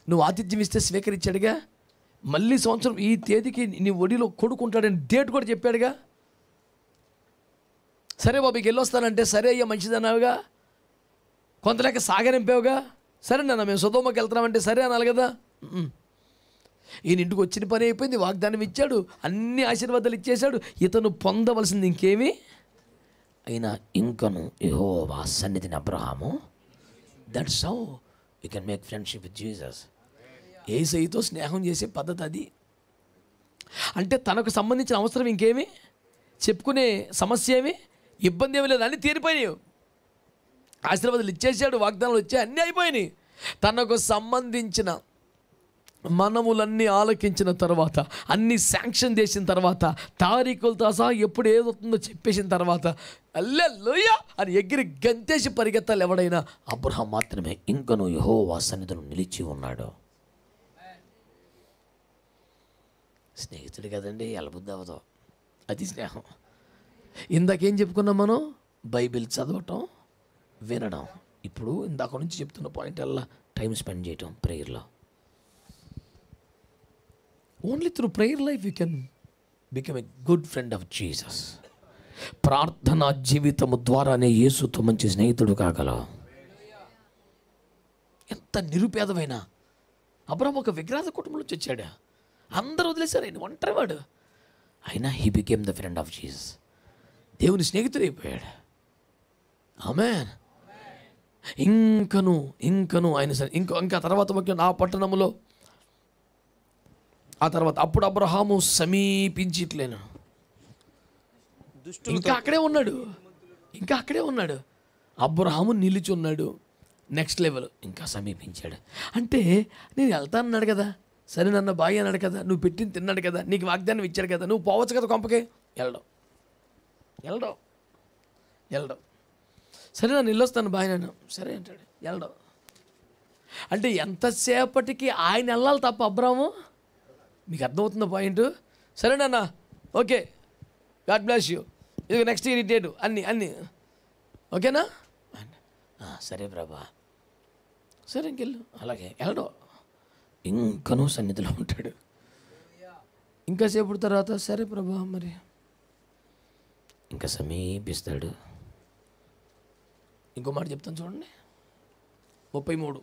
నువ్వు ఆతిథ్యం ఇస్తే స్వీకరించాడుగా, మళ్ళీ సంవత్సరం ఈ తేదీకి నీ ఒడిలో కొడుకుంటాడని డేట్ కూడా చెప్పాడుగా. సరే బాబుకి వెళ్ళొస్తానంటే సరే అయ్యా మంచిదన్నావుగా, కొంతలేక సాగనింపావుగా, సరే నాన్న మేము సొదొమకి వెళ్తున్నామంటే సరే అనాలి కదా. ఈయన ఇంటికి వచ్చిన పని అయిపోయింది, వాగ్దానం ఇచ్చాడు, అన్ని ఆశీర్వాదాలు ఇచ్చేశాడు, ఇతను పొందవలసింది ఇంకేమీ అయినా ఇంకను యెహోవా సన్నిధిని అబ్రహాము. That's how you can make friendship with Jesus. యేసయ్యతో స్నేహం చేసే పద్ధతి అది. అంటే తనకు సంబంధించిన అవసరం ఇంకేమి, చెప్పుకునే సమస్య ఏమి, ఇబ్బంది ఏమీ లేదు, అన్నీ తీరిపోయినాయి, ఆశీర్వాదాలు ఇచ్చేసాడు, వాగ్దానాలు వచ్చాయి, అన్నీ అయిపోయినాయి. తనకు సంబంధించిన మనములన్నీ ఆలకించిన తర్వాత, అన్నీ శాంక్షన్ చేసిన తర్వాత, తారీఖులతో సహా ఎప్పుడు ఏదవుతుందో చెప్పేసిన తర్వాత హల్లెలూయా అని ఎగిరి గంతేసి పరిగెత్తాలి ఎవడైనా, అబ్రహాం మాత్రమే ఇంకను యెహోవా సన్నిధిలో నిలిచి ఉన్నాడు. స్నేహితుడు కదండి, ఎలబుద్ధి అవ్వదు, అది స్నేహం. ఇందాకేం చెప్పుకున్నాం మనం? బైబిల్ చదవటం, వినడం. ఇప్పుడు ఇందాక నుంచి చెప్తున్న పాయింట్ అలా టైం స్పెండ్ చేయటం ప్రేయర్లో. Only through prayer life you can become a good friend of Jesus. ప్రార్థనా జీవితము ద్వారానే యేసుతో మంచి స్నేహితుడు కాగలవు. ఎంత నిరుపేదమైన అబ్రహాం ఒక విగ్రహ కుటుంబంలో వచ్చాడు. అందరూ వదిలేశారు, ఆయన ఒంటరివాడు. అయినా he became the friend of Jesus. దేవుని స్నేహితుడు అయిపోయాడు. ఆమేన్. ఇంకను ఆయన ఇంకా తర్వాత ముఖ్యం ఆ పట్టణంలో ఆ తర్వాత అప్పుడు అబ్రహాము సమీపించట్లేను. ఇంకా అక్కడే ఉన్నాడు. అబ్రహాము నిలిచి ఉన్నాడు. నెక్స్ట్ లెవెల్ ఇంకా సమీపించాడు. అంటే నేను వెళ్తానన్నాడు కదా, సరే నన్ను బాయ్ అన్నాడు కదా, నువ్వు పెట్టింది తిన్నాడు కదా, నీకు వాగ్దానం ఇచ్చాడు కదా, నువ్వు పోవచ్చు కదా కొంపకే. వెళ్ళడం సరే నన్ను వెళ్ళొస్తాను బాయ్ నన్ను, సరే అంటాడు. వెళ్ళడం అంటే ఎంతసేపటికి ఆయన వెళ్ళాలి తప్ప అబ్రహాము. మీకు అర్థమవుతున్న పాయింట్? సరే నాన్న, ఓకే, గాడ్ బ్లెస్ యూ, ఇది నెక్స్ట్ ఇయర్ డేటు అన్నీ ఓకేనా? సరే ప్రభా, సరే ఇంకెళ్ళు. అలాగే వెళ్ళడం. ఇంకనూ సన్నిధిలో ఉంటాడు. ఇంకాసేపు తర్వాత సరే ప్రభా మరి ఇంకా సమీపిస్తాడు. ఇంకో మాట చెప్తాను చూడండి, 33.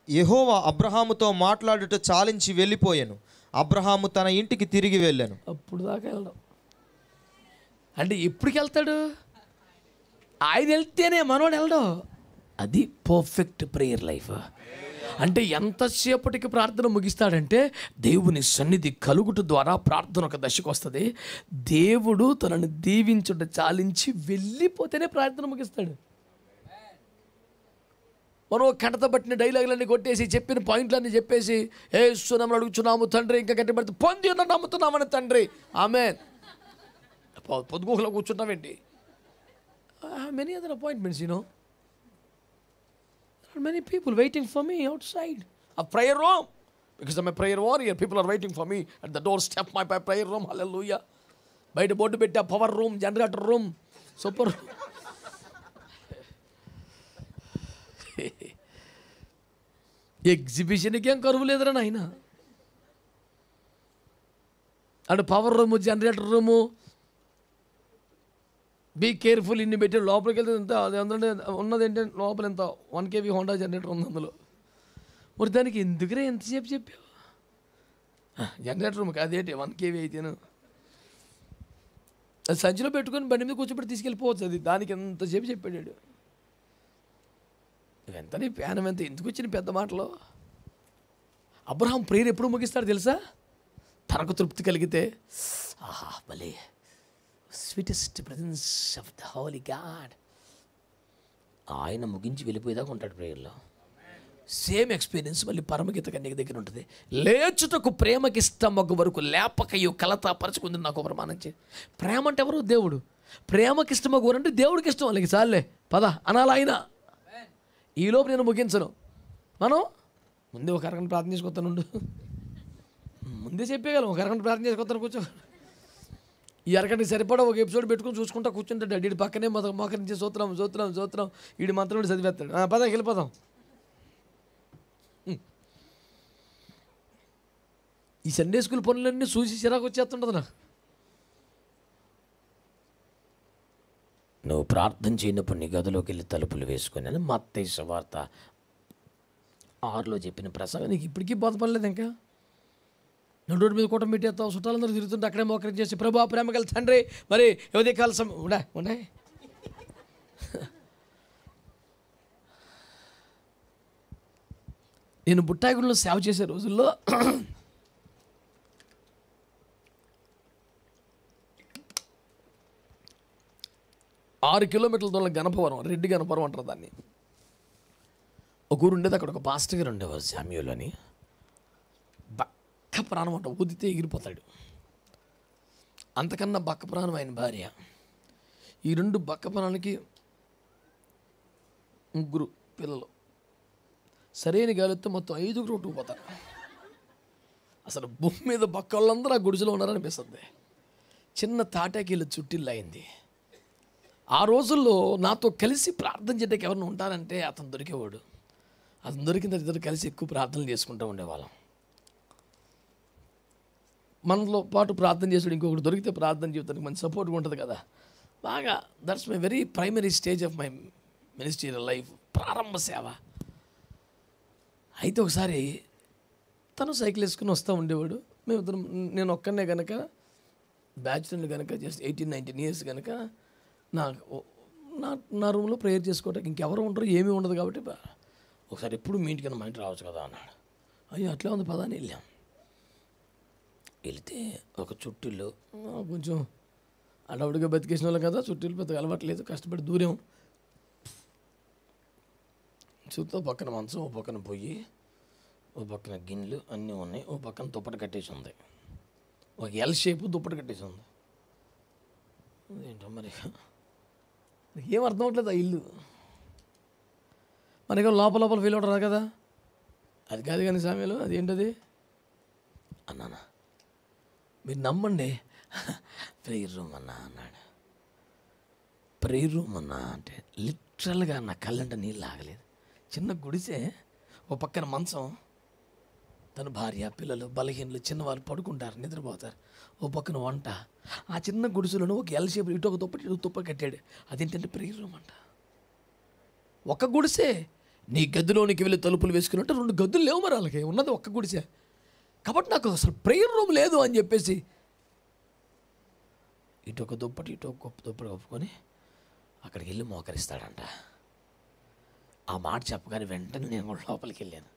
యెహోవా అబ్రహాముతో మాట్లాడుట చాలించి వెళ్ళిపోయాను. అబ్రహాము తన ఇంటికి తిరిగి వెళ్ళాను. అప్పుడు దాకా వెళ్ళడం అంటే ఎప్పటికి వెళ్తాడు? ఆయన వెళ్తేనే మనోడు వెళ్ళడం. అది పర్ఫెక్ట్ ప్రేయర్ లైఫ్. అంటే ఎంతసేపటికి ప్రార్థన ముగిస్తాడంటే దేవుని సన్నిధి కలుగుట ద్వారా ప్రార్థన ఒక దశకు వస్తుంది. దేవుడు తనను దీవించుట చాలించి వెళ్ళిపోతేనే ప్రార్థన ముగిస్తాడు. మనం కడత పట్టిన డైలాగులన్నీ కొట్టేసి చెప్పిన పాయింట్లన్నీ చెప్పేసి యేసునామమున అడుగుచున్నాము తండ్రి, ఇంకా గట్టిపడితే పొంది ఉన్న నమ్ముతున్నామని తండ్రి, ఆమేన్. పొద్దుగోకులో కూర్చున్నామేంటి? Many other appointments, you know. There are many people waiting for me outside a prayer room because I'm a prayer warrior. People are waiting for me at the doorstep my prayer room. Hallelujah. బయట board పెట్టా, power room, generator room, super. ఎగ్జిబిషన్కి ఏం కరువు లేదురా నాయన. అంటే power room, generator room, be careful ఇన్ని పెట్టి లోపలికి వెళ్తే ఎంత అదేంటంటే ఉన్నది ఏంటంటే లోపల ఎంత 1 kV హోండా జనరేటర్ ఉంది అందులో. మరి దానికి ఎందుకురా ఎంతసేపు చెప్పావు? జనరేటర్ రూమ్ కాదేంటి 1 kV అయితేను అది సంచిలో పెట్టుకొని బండి మీద కూర్చోబెట్టి తీసుకెళ్ళిపోవచ్చు. అది దానికి ఎంతసేపు చెప్పాడు. ఎంత నీ ప్యానం ఎంత, ఎందుకు వచ్చిన పెద్ద మాటలో? అబ్రహాం ప్రేయర్ ఎప్పుడు ముగిస్తాడు తెలుసా? తనకు తృప్తి కలిగితే. ఆహా భలే sweetest presence of the Holi God. ఆయన ముగించి వెళ్ళిపోయేదాకా ఉంటాడు ప్రేయర్లో. సేమ్ ఎక్స్పీరియన్స్ మళ్ళీ పరమగీత కన్యక దగ్గర ఉంటుంది. లేచుటకు ప్రేమకి ఇష్టమగు వరకు లేపకయు కలత పరచుకుంది నాకు ప్రమాణం చే. ప్రేమ అంటే ఎవరు? దేవుడు. ప్రేమకి ఇష్టమగు అంటే దేవుడికి ఇష్టం. వాళ్ళకి చాలే పద అనాలి ఆయన. ఈలోపు నేను ముగించను. మనం ముందే ఒక అరగంట ప్రార్థన చేసుకొస్తానుండు, ముందే చెప్పేయగలం. ఒక అరగంట ప్రార్థన చేసుకొస్తాను, కూర్చో. ఈ అరగంటకి సరిపడా ఒక ఎపిసోడ్ పెట్టుకుని చూసుకుంటా కూర్చుంటాడు. వీడి పక్కనే మోకరించి సూత్రం వీడి మంత్రం చదివేస్తాడు. పద వెళ్ళిపోదాం. ఈ సండే స్కూల్ పనులన్నీ చూసి చిరాకు వచ్చేస్తుంటుంది నాకు. నువ్వు ప్రార్థన చేయనప్పుడు నీ గదిలోకి వెళ్ళి తలుపులు వేసుకొని అని మత్తయి సువార్త 6లో చెప్పిన ప్రసంగం నీకు ఇప్పటికీ బోధపడలేదు. ఇంకా నడుడు మీద కూటమి పెట్టేస్తావు, చుట్టాలందరూ తిరుగుతుంటే అక్కడే మోకరించి చేసి ప్రభా ప్రేమ గల తండ్రి మరి యువతి కాల ఉండే నేను బుట్టాయిగూడలో సేవ చేసే రోజుల్లో 6 కిలోమీటర్ల దూరం గణపవరం, రెడ్డి గణపవరం అంటారు దాన్ని. ఒక ఊరు ఉండేది, అక్కడ ఒక పాస్టర్ గారు ఉండేవారు శామ్యూల్ అని. బక్క ప్రాణం అంట, ఊదితే ఎగిరిపోతాడు. అంతకన్నా బక్క ప్రాణం ఆయన భార్య. ఈ 2 బక్క ప్రాణానికి 3 పిల్లలు. సరైన గాలితో మొత్తం 5 కొట్టుకుపోతారు. అసలు భూమి మీద బక్క వాళ్ళందరూ ఆ గుడిసెలో ఉన్నారనిపిస్తుంది. చిన్న తాటాకీల చుట్టిల్లు అయింది. ఆ రోజుల్లో నాతో కలిసి ప్రార్థన చేయడానికి ఎవరిని ఉంటారంటే అతను దొరికేవాడు. అతను దొరికిన ఇద్దరు కలిసి ఎక్కువ ప్రార్థనలు చేసుకుంటూ ఉండేవాళ్ళం. మనలో పాటు ప్రార్థన చేసాడు ఇంకొకటి దొరికితే ప్రార్థన జీవితానికి మంచి సపోర్ట్గా ఉంటుంది కదా. బాగా that's my very primary stage of my ministerial life, ప్రారంభ సేవ. అయితే ఒకసారి తను సైకిల్ వేసుకుని వస్తూ ఉండేవాడు. మేమిద్దరం, నేను ఒక్కనే కనుక బ్యాచులర్ కనుక జస్ట్ 18-19 ఇయర్స్ కనుక నా రూమ్లో ప్రేయర్ చేసుకోవటానికి ఇంకెవరు ఉండరు, ఏమీ ఉండదు కాబట్టి ఒకసారి ఎప్పుడు మీ ఇంటికన్నా మా ఇంటి రావచ్చు కదా అన్నాడు. అయ్యో అట్లా ఉంది పదాన్ని వెళ్ళాం. వెళితే ఒక చుట్టిల్లు, కొంచెం అడవుడిగా బతికేసిన వాళ్ళం కదా, చుట్టిల్లు పెద్దగా అలవాట్లేదు, కష్టపడి దూరం. చుట్టూ పక్కన మంచం, ఓ పక్కన పొయ్యి, ఓ పక్కన గిన్నెలు అన్నీ ఉన్నాయి, ఓ పక్కన దుప్పటి కట్టేసి ఉంది, ఒక ఎల్ షేప్ దుప్పటి కట్టేసి ఉంది. ఏంటో మరి ఏం అర్థం అవట్లేదు. ఆ ఇల్లు మనకేమో లోపల లోపల ఫీల్ అవుతారు కదా. అది కాదు కానీ సామెలు అదేంటది అన్నానా, మీరు నమ్మండి, ప్రేయర్ రూమ్ అన్నా అన్నాడు. ప్రేయర్ రూమ్ అన్నా అంటే లిటరల్గా నా కళ్ళంట నీళ్ళు ఆగలేదు. చిన్న గుడిసే, ఓ పక్కన మంచం, తన భార్య పిల్లలు బలహీనలు చిన్నవాళ్ళు పడుకుంటారు, నిద్రపోతారు, ఓ పక్కన వంట. ఆ చిన్న గుడిసెలను ఒక ఎల్ షేప్ ఇటు ఒక దుప్పటి ఇటు దుప్పటి కట్టాడు. అదేంటంటే ప్రేయర్ రూమ్ అంట. ఒక గుడిసే, నీ గదిలోనికి వెళ్ళి తలుపులు వేసుకున్నట్టు 2 గదులు లేవు మరి వాళ్ళకి, ఉన్నది ఒక్క గుడిసే. కాబట్టి నాకు అసలు ప్రేయర్ రూమ్ లేదు అని చెప్పేసి ఇటు ఒక దుప్పటి ఇటు ఒక దుప్పటి కప్పుకొని అక్కడికి వెళ్ళి మోకరిస్తాడంట. ఆ మాట చెప్పగానే వెంటనే నేను కూడా లోపలికి వెళ్ళాను.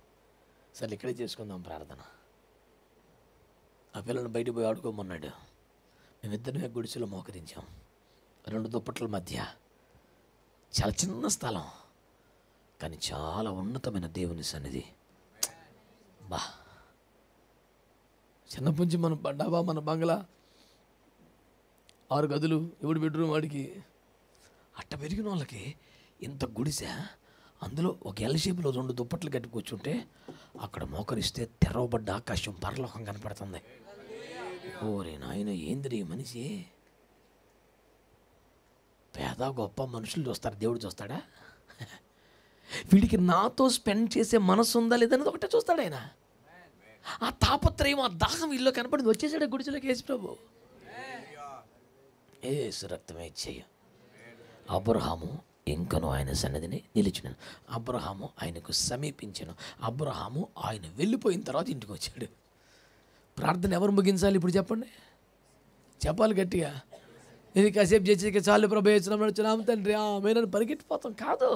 సరే ఇక్కడే చేసుకుందాం ప్రార్థన. ఆ పిల్లల్ని బయటకు పోయి ఆడుకోమన్నాడు. మేమిద్దరమే గుడిసెలో మోకరించాం. 2 దుప్పట్ల మధ్య, చాలా చిన్న స్థలం కానీ చాలా ఉన్నతమైన దేవుని సన్నిధి. బా, చిన్నపుంచి మన డాబా, మన బంగ్లా, 6 గదులు, 7 బెడ్రూమ్ వాడికి. అట్ట పెరిగిన వాళ్ళకి ఇంత గుడిసె, అందులో ఒక ఎల్ షేపులో 2 దుప్పట్లు కట్టి కూర్చుంటే అక్కడ మోకరిస్తే తెరవబడ్డ ఆకాశం, పరలోకం కనపడుతుంది. ఓరే నాయన, ఏంది ఈ మనిషి? పేద గొప్ప మనుషులు చూస్తారు, దేవుడు చూస్తాడా? వీడికి నాతో స్పెండ్ చేసే మనసు ఉందా లేదనేది ఒకటే చూస్తాడు ఆయన. ఆ తాపత్రయం, ఆ దాహం ఇల్లు కనపడింది. వచ్చేసాడు గుడిసెలోకి యేసు ప్రభు. యేసు రక్తమే ఇచ్చేయ. అబ్రహాము ఇంకను ఆయన సన్నిధిని నిలిచినాను. అబ్రహాము ఆయనకు సమీపించాను. అబ్రహాము ఆయన వెళ్ళిపోయిన తర్వాత ఇంటికి వచ్చాడు. ప్రార్థన ఎవరు ముగించాలి ఇప్పుడు చెప్పండి? చెప్పాలి గట్టిగా. ఇది కాసేపు చేసి చాలు ప్రభు యేసునామమున తండ్రి ఆమేన్ అని పరిగెట్టిపోతాం కాదు.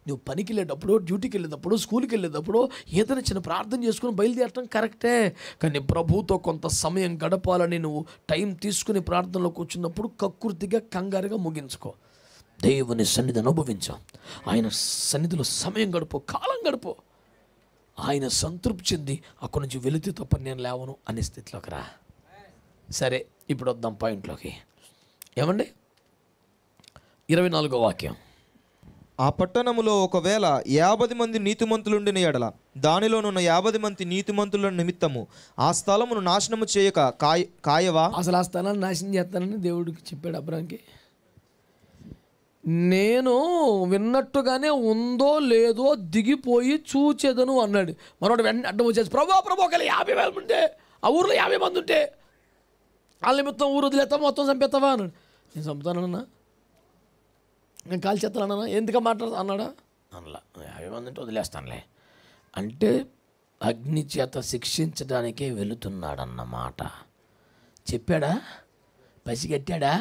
నువ్వు పనికి వెళ్ళేటప్పుడు, డ్యూటీకి వెళ్ళేటప్పుడు, స్కూల్కి వెళ్ళేటప్పుడు ఏదైనా చిన్న ప్రార్థన చేసుకుని బయలుదేరటం కరెక్టే. కానీ ప్రభువుతో కొంత సమయం గడపాలని నువ్వు టైం తీసుకుని ప్రార్థనలో కూర్చున్నప్పుడు కక్కుర్తిగా కంగారుగా ముగించుకో. దేవుని సన్నిధి అనుభవించాం. ఆయన సన్నిధిలో సమయం గడుపు, కాలం గడుపు. ఆయన సంతృప్తి చెంది అక్కడి నుంచి వెళితే తప్ప నేను లేవను అనే స్థితిలోకి రా. సరే, ఇప్పుడు వద్దాం పాయింట్లోకి. ఏమండి, 24వ వాక్యం. ఆ పట్టణములో ఒకవేళ 50 మంది నీతిమంతులుండిన ఎడల దానిలోనున్న 50 మంది నీతిమంతుల నిమిత్తము ఆ స్థలమును నాశనము చేయక కాయవా? అసలు ఆ స్థలాన్ని నాశనం చేస్తానని దేవుడికి చెప్పాడు అబ్రాహాంకి. నేను విన్నట్టుగానే ఉందో లేదో దిగిపోయి చూచేదను అన్నాడు. మనోడు వెంటనే అడ్డం వచ్చేసి, ప్రభు ఒకవేళ 50,000 ఉంటే, ఆ ఊర్లో 50 మంది ఉంటే వాళ్ళ నిమిత్తం ఊరు వదిలేస్తావా, మొత్తం చంపేస్తావా అన్నాడు. నేను చంపుతానన్నా, నేను కాల్ చేస్తానన్నా, ఎందుకు మాట్లాడతా అన్నాడా? అనలా. 50 మంది అంటే వదిలేస్తానులే అంటే అగ్ని చేత శిక్షించడానికే వెళుతున్నాడన్నమాట. చెప్పాడా? పసిగట్టాడా?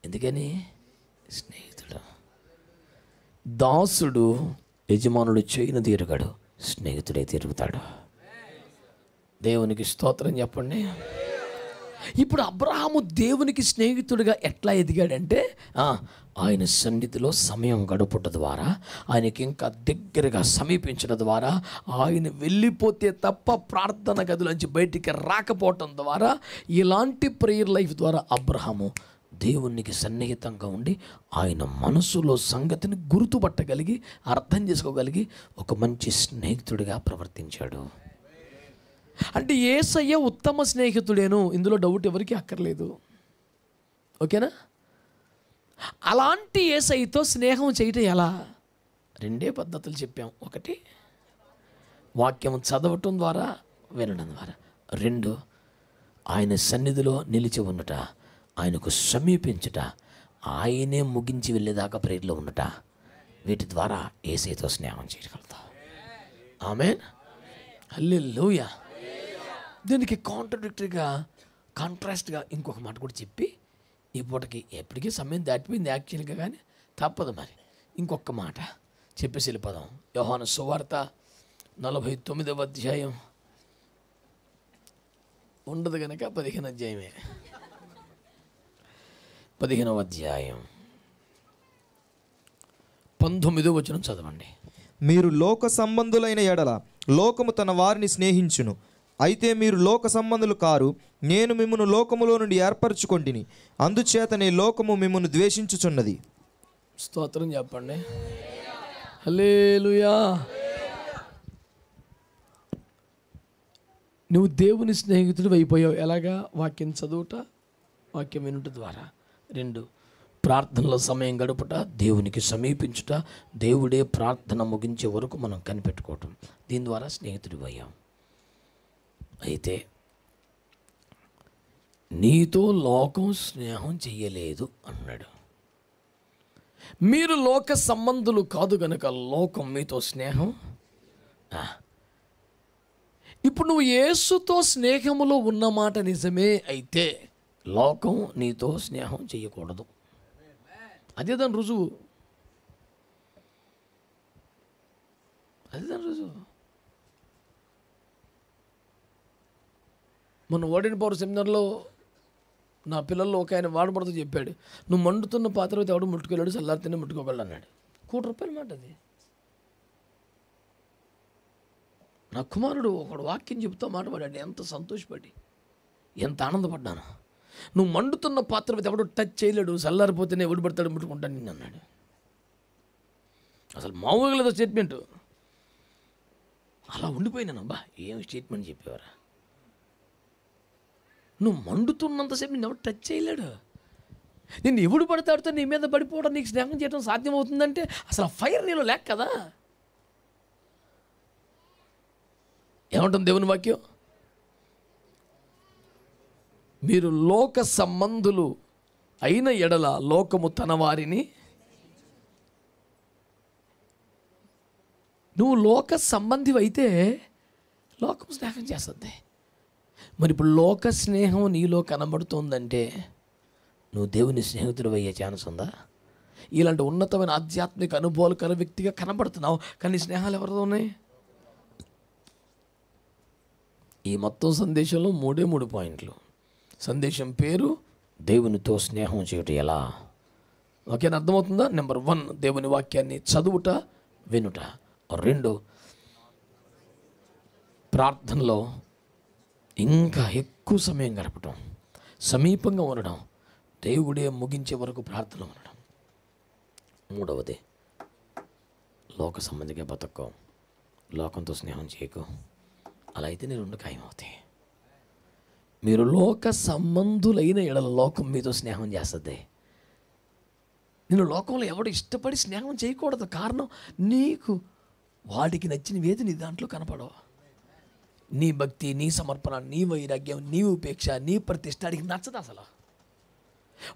ఎందుకని? స్నేహితుడు. దాసుడు యజమానుడు చేయను తీరుగాడు, స్నేహితుడే తిరుగుతాడు. దేవునికి స్తోత్రం చెప్పండి. ఇప్పుడు అబ్రహాము దేవునికి స్నేహితుడిగా ఎట్లా ఎదిగాడంటే ఆయన సన్నిధిలో సమయం గడుపుట ద్వారా, ఆయనకి ఇంకా దగ్గరగా సమీపించడం ద్వారా, ఆయన వెళ్ళిపోతే తప్ప ప్రార్థన గదిలోంచి బయటికి రాకపోవటం ద్వారా, ఇలాంటి ప్రేయర్ లైఫ్ ద్వారా అబ్రహాము దేవునికి సన్నిహితంగా ఉండి ఆయన మనసులో సంగతిని గుర్తుపట్టగలిగి అర్థం చేసుకోగలిగి ఒక మంచి స్నేహితుడిగా ప్రవర్తించాడు. అంటే యేసయ్య ఉత్తమ స్నేహితుడేను, ఇందులో డౌట్ ఎవరికి అక్కర్లేదు. ఓకేనా? అలాంటి యేసయ్యతో స్నేహం చేయటం ఎలా? 2 పద్ధతులు చెప్పాం. 1 వాక్యం చదవటం ద్వారా, వినడం ద్వారా. 2 ఆయన సన్నిధిలో నిలిచి ఉండట, ఆయనకు సమీపించుట, ఆయనే ముగించి వెళ్ళేదాకా ప్రేయర్లో ఉండట. వీటి ద్వారా యేసయ్యతో స్నేహం చేయగలుగుతాం. ఆమేన్, హల్లెలూయా. దీనికి కాంట్రాస్ట్గా ఇంకొక మాట కూడా చెప్పి ఈ పూటకి ఎప్పటికీ సమయం దాటిపోయింది యాక్చువల్గా, కానీ తప్పదు మరి. ఇంకొక మాట చెప్పేసి వెళ్ళిపోదాం. యోహాను సువార్త 49వ అధ్యాయం ఉండదు కనుక 15వ అధ్యాయమే. 15వ అధ్యాయం 19వ వచనం చదవండి. మీరు లోక సంబంధులైన ఎడల లోకము తన వారిని స్నేహించును. అయితే మీరు లోక సంబంధులు కారు, నేను మిమ్మును లోకములో నుండి ఏర్పరచుకొంటిని, అందుచేతనే లోకము మిమ్మును ద్వేషించుచున్నది. స్తోత్రం చెప్పండి. హల్లెలూయా. నువ్వు దేవుని స్నేహితుడు అయిపోయావు. ఎలాగా? వాక్యం చదువుట, వాక్యం వినుట ద్వారా. 2 ప్రార్థనలో సమయం గడుపుట, దేవునికి సమీపించుట, దేవుడే ప్రార్థన ముగించే వరకు మనం కనిపెట్టుకోవటం. దీని ద్వారా స్నేహితుడు అయ్యాం. అయితే నీతో లోకం స్నేహం చెయ్యలేదు అన్నాడు. మీరు లోక సంబంధులు కాదు గనక లోకం మీతో స్నేహం. ఇప్పుడు నువ్వు యేసుతో స్నేహములో ఉన్నమాట నిజమే అయితే లోకం నీతో స్నేహం చేయకూడదు. అదే దాని రుజువు. మొన్న ఓడిన పౌరు సెమినార్లో నా పిల్లల్లో ఒక ఆయన వాడబడుతూ చెప్పాడు, నువ్వు మండుతున్న పాత్ర అయితే ఎవడు ముట్టుకెళ్ళాడు, చల్లారితేనే ముట్టుకోగలడు అన్నాడు. ₹1 మాట అది. నా కుమారుడు ఒకడు వాక్యం చెబుతా మాట పడాడు. ఎంత సంతోషపడి, ఎంత ఆనందపడ్డాను. నువ్వు మండుతున్న పాత్ర మీద ఎవడు టచ్ చేయలేడు, చల్లారిపోతేనే ఎవడు పడతాడు ముట్టుకుంటాను నిన్ను అన్నాడు. అసలు మామూలుగా లేదో స్టేట్మెంటు. అలా ఉండిపోయినానబ్బా, ఏం స్టేట్మెంట్ చెప్పేవారా. నువ్వు మండుతున్నంతసేపు నేను ఎవడు టచ్ చేయలేడు. నేను ఎవడు పడతాడుతో నీ మీద పడిపోవడం, నీకు స్నేహం చేయడం సాధ్యమవుతుందంటే అసలు ఆ ఫైర్ నీలో లేక కదా. ఏమంటుంది దేవుని వాక్యం? మీరు లోక సంబంధులు అయిన ఎడల లోకము తన వారిని. నువ్వు లోక సంబంధి అయితే లోకం స్నేహం చేస్తుంది. మరి ఇప్పుడు లోక స్నేహం నీలో కనబడుతోందంటే నువ్వు దేవుని స్నేహితుడు అయ్యే ఛాన్స్ ఉందా? ఇలాంటి ఉన్నతమైన ఆధ్యాత్మిక అనుభవాలు కల వ్యక్తిగా కనబడుతున్నావు, కానీ స్నేహాలు ఎవరితో ఉన్నాయి? ఈ మొత్తం సందేశంలో 3 పాయింట్లు. సందేశం పేరు దేవునితో స్నేహం చేయటం ఎలా. ఓకేనా? అర్థమవుతుందా? నెంబర్ 1 దేవుని వాక్యాన్ని చదువుట, వినుట. 2 ప్రార్థనలో ఇంకా ఎక్కువ సమయం గడపటం, సమీపంగా ఉండడం, దేవుడే ముగించే వరకు ప్రార్థన ఉండడం. 3వది లోక సంబంధిగా బతకం, లోకంతో స్నేహం చేయకు. అలా అయితే నేను 2 ఖాయమవుతాయి. మీరు లోక సంబంధులైన ఎడల లోకం మీతో స్నేహం చేస్తుంది. నేను లోకంలో ఎవడు ఇష్టపడి స్నేహం చేయకూడదు. కారణం, నీకు వాడికి నచ్చినవేది నీ దాంట్లో కనపడవు. నీ భక్తి, నీ సమర్పణ, నీ వైరాగ్యం, నీ ఉపేక్ష, నీ ప్రతిష్ట వాడికి నచ్చదు. అసలు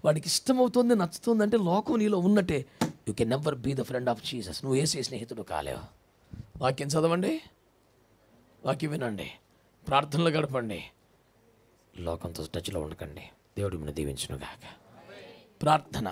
వాడికి ఇష్టమవుతుంది, నచ్చుతుంది అంటే లోకం నీలో ఉన్నట్టే. You can never be the friend of Jesus. నువ్వు యేసు స్నేహితుడు కాలేవు. వాక్యం చదవండి, వాక్యం వినండి, ప్రార్థనలు గడపండి, లోకంతో టచ్లో ఉండకండి. దేవుడు మిమ్మల్ని దీవించును గాక. ప్రార్థన.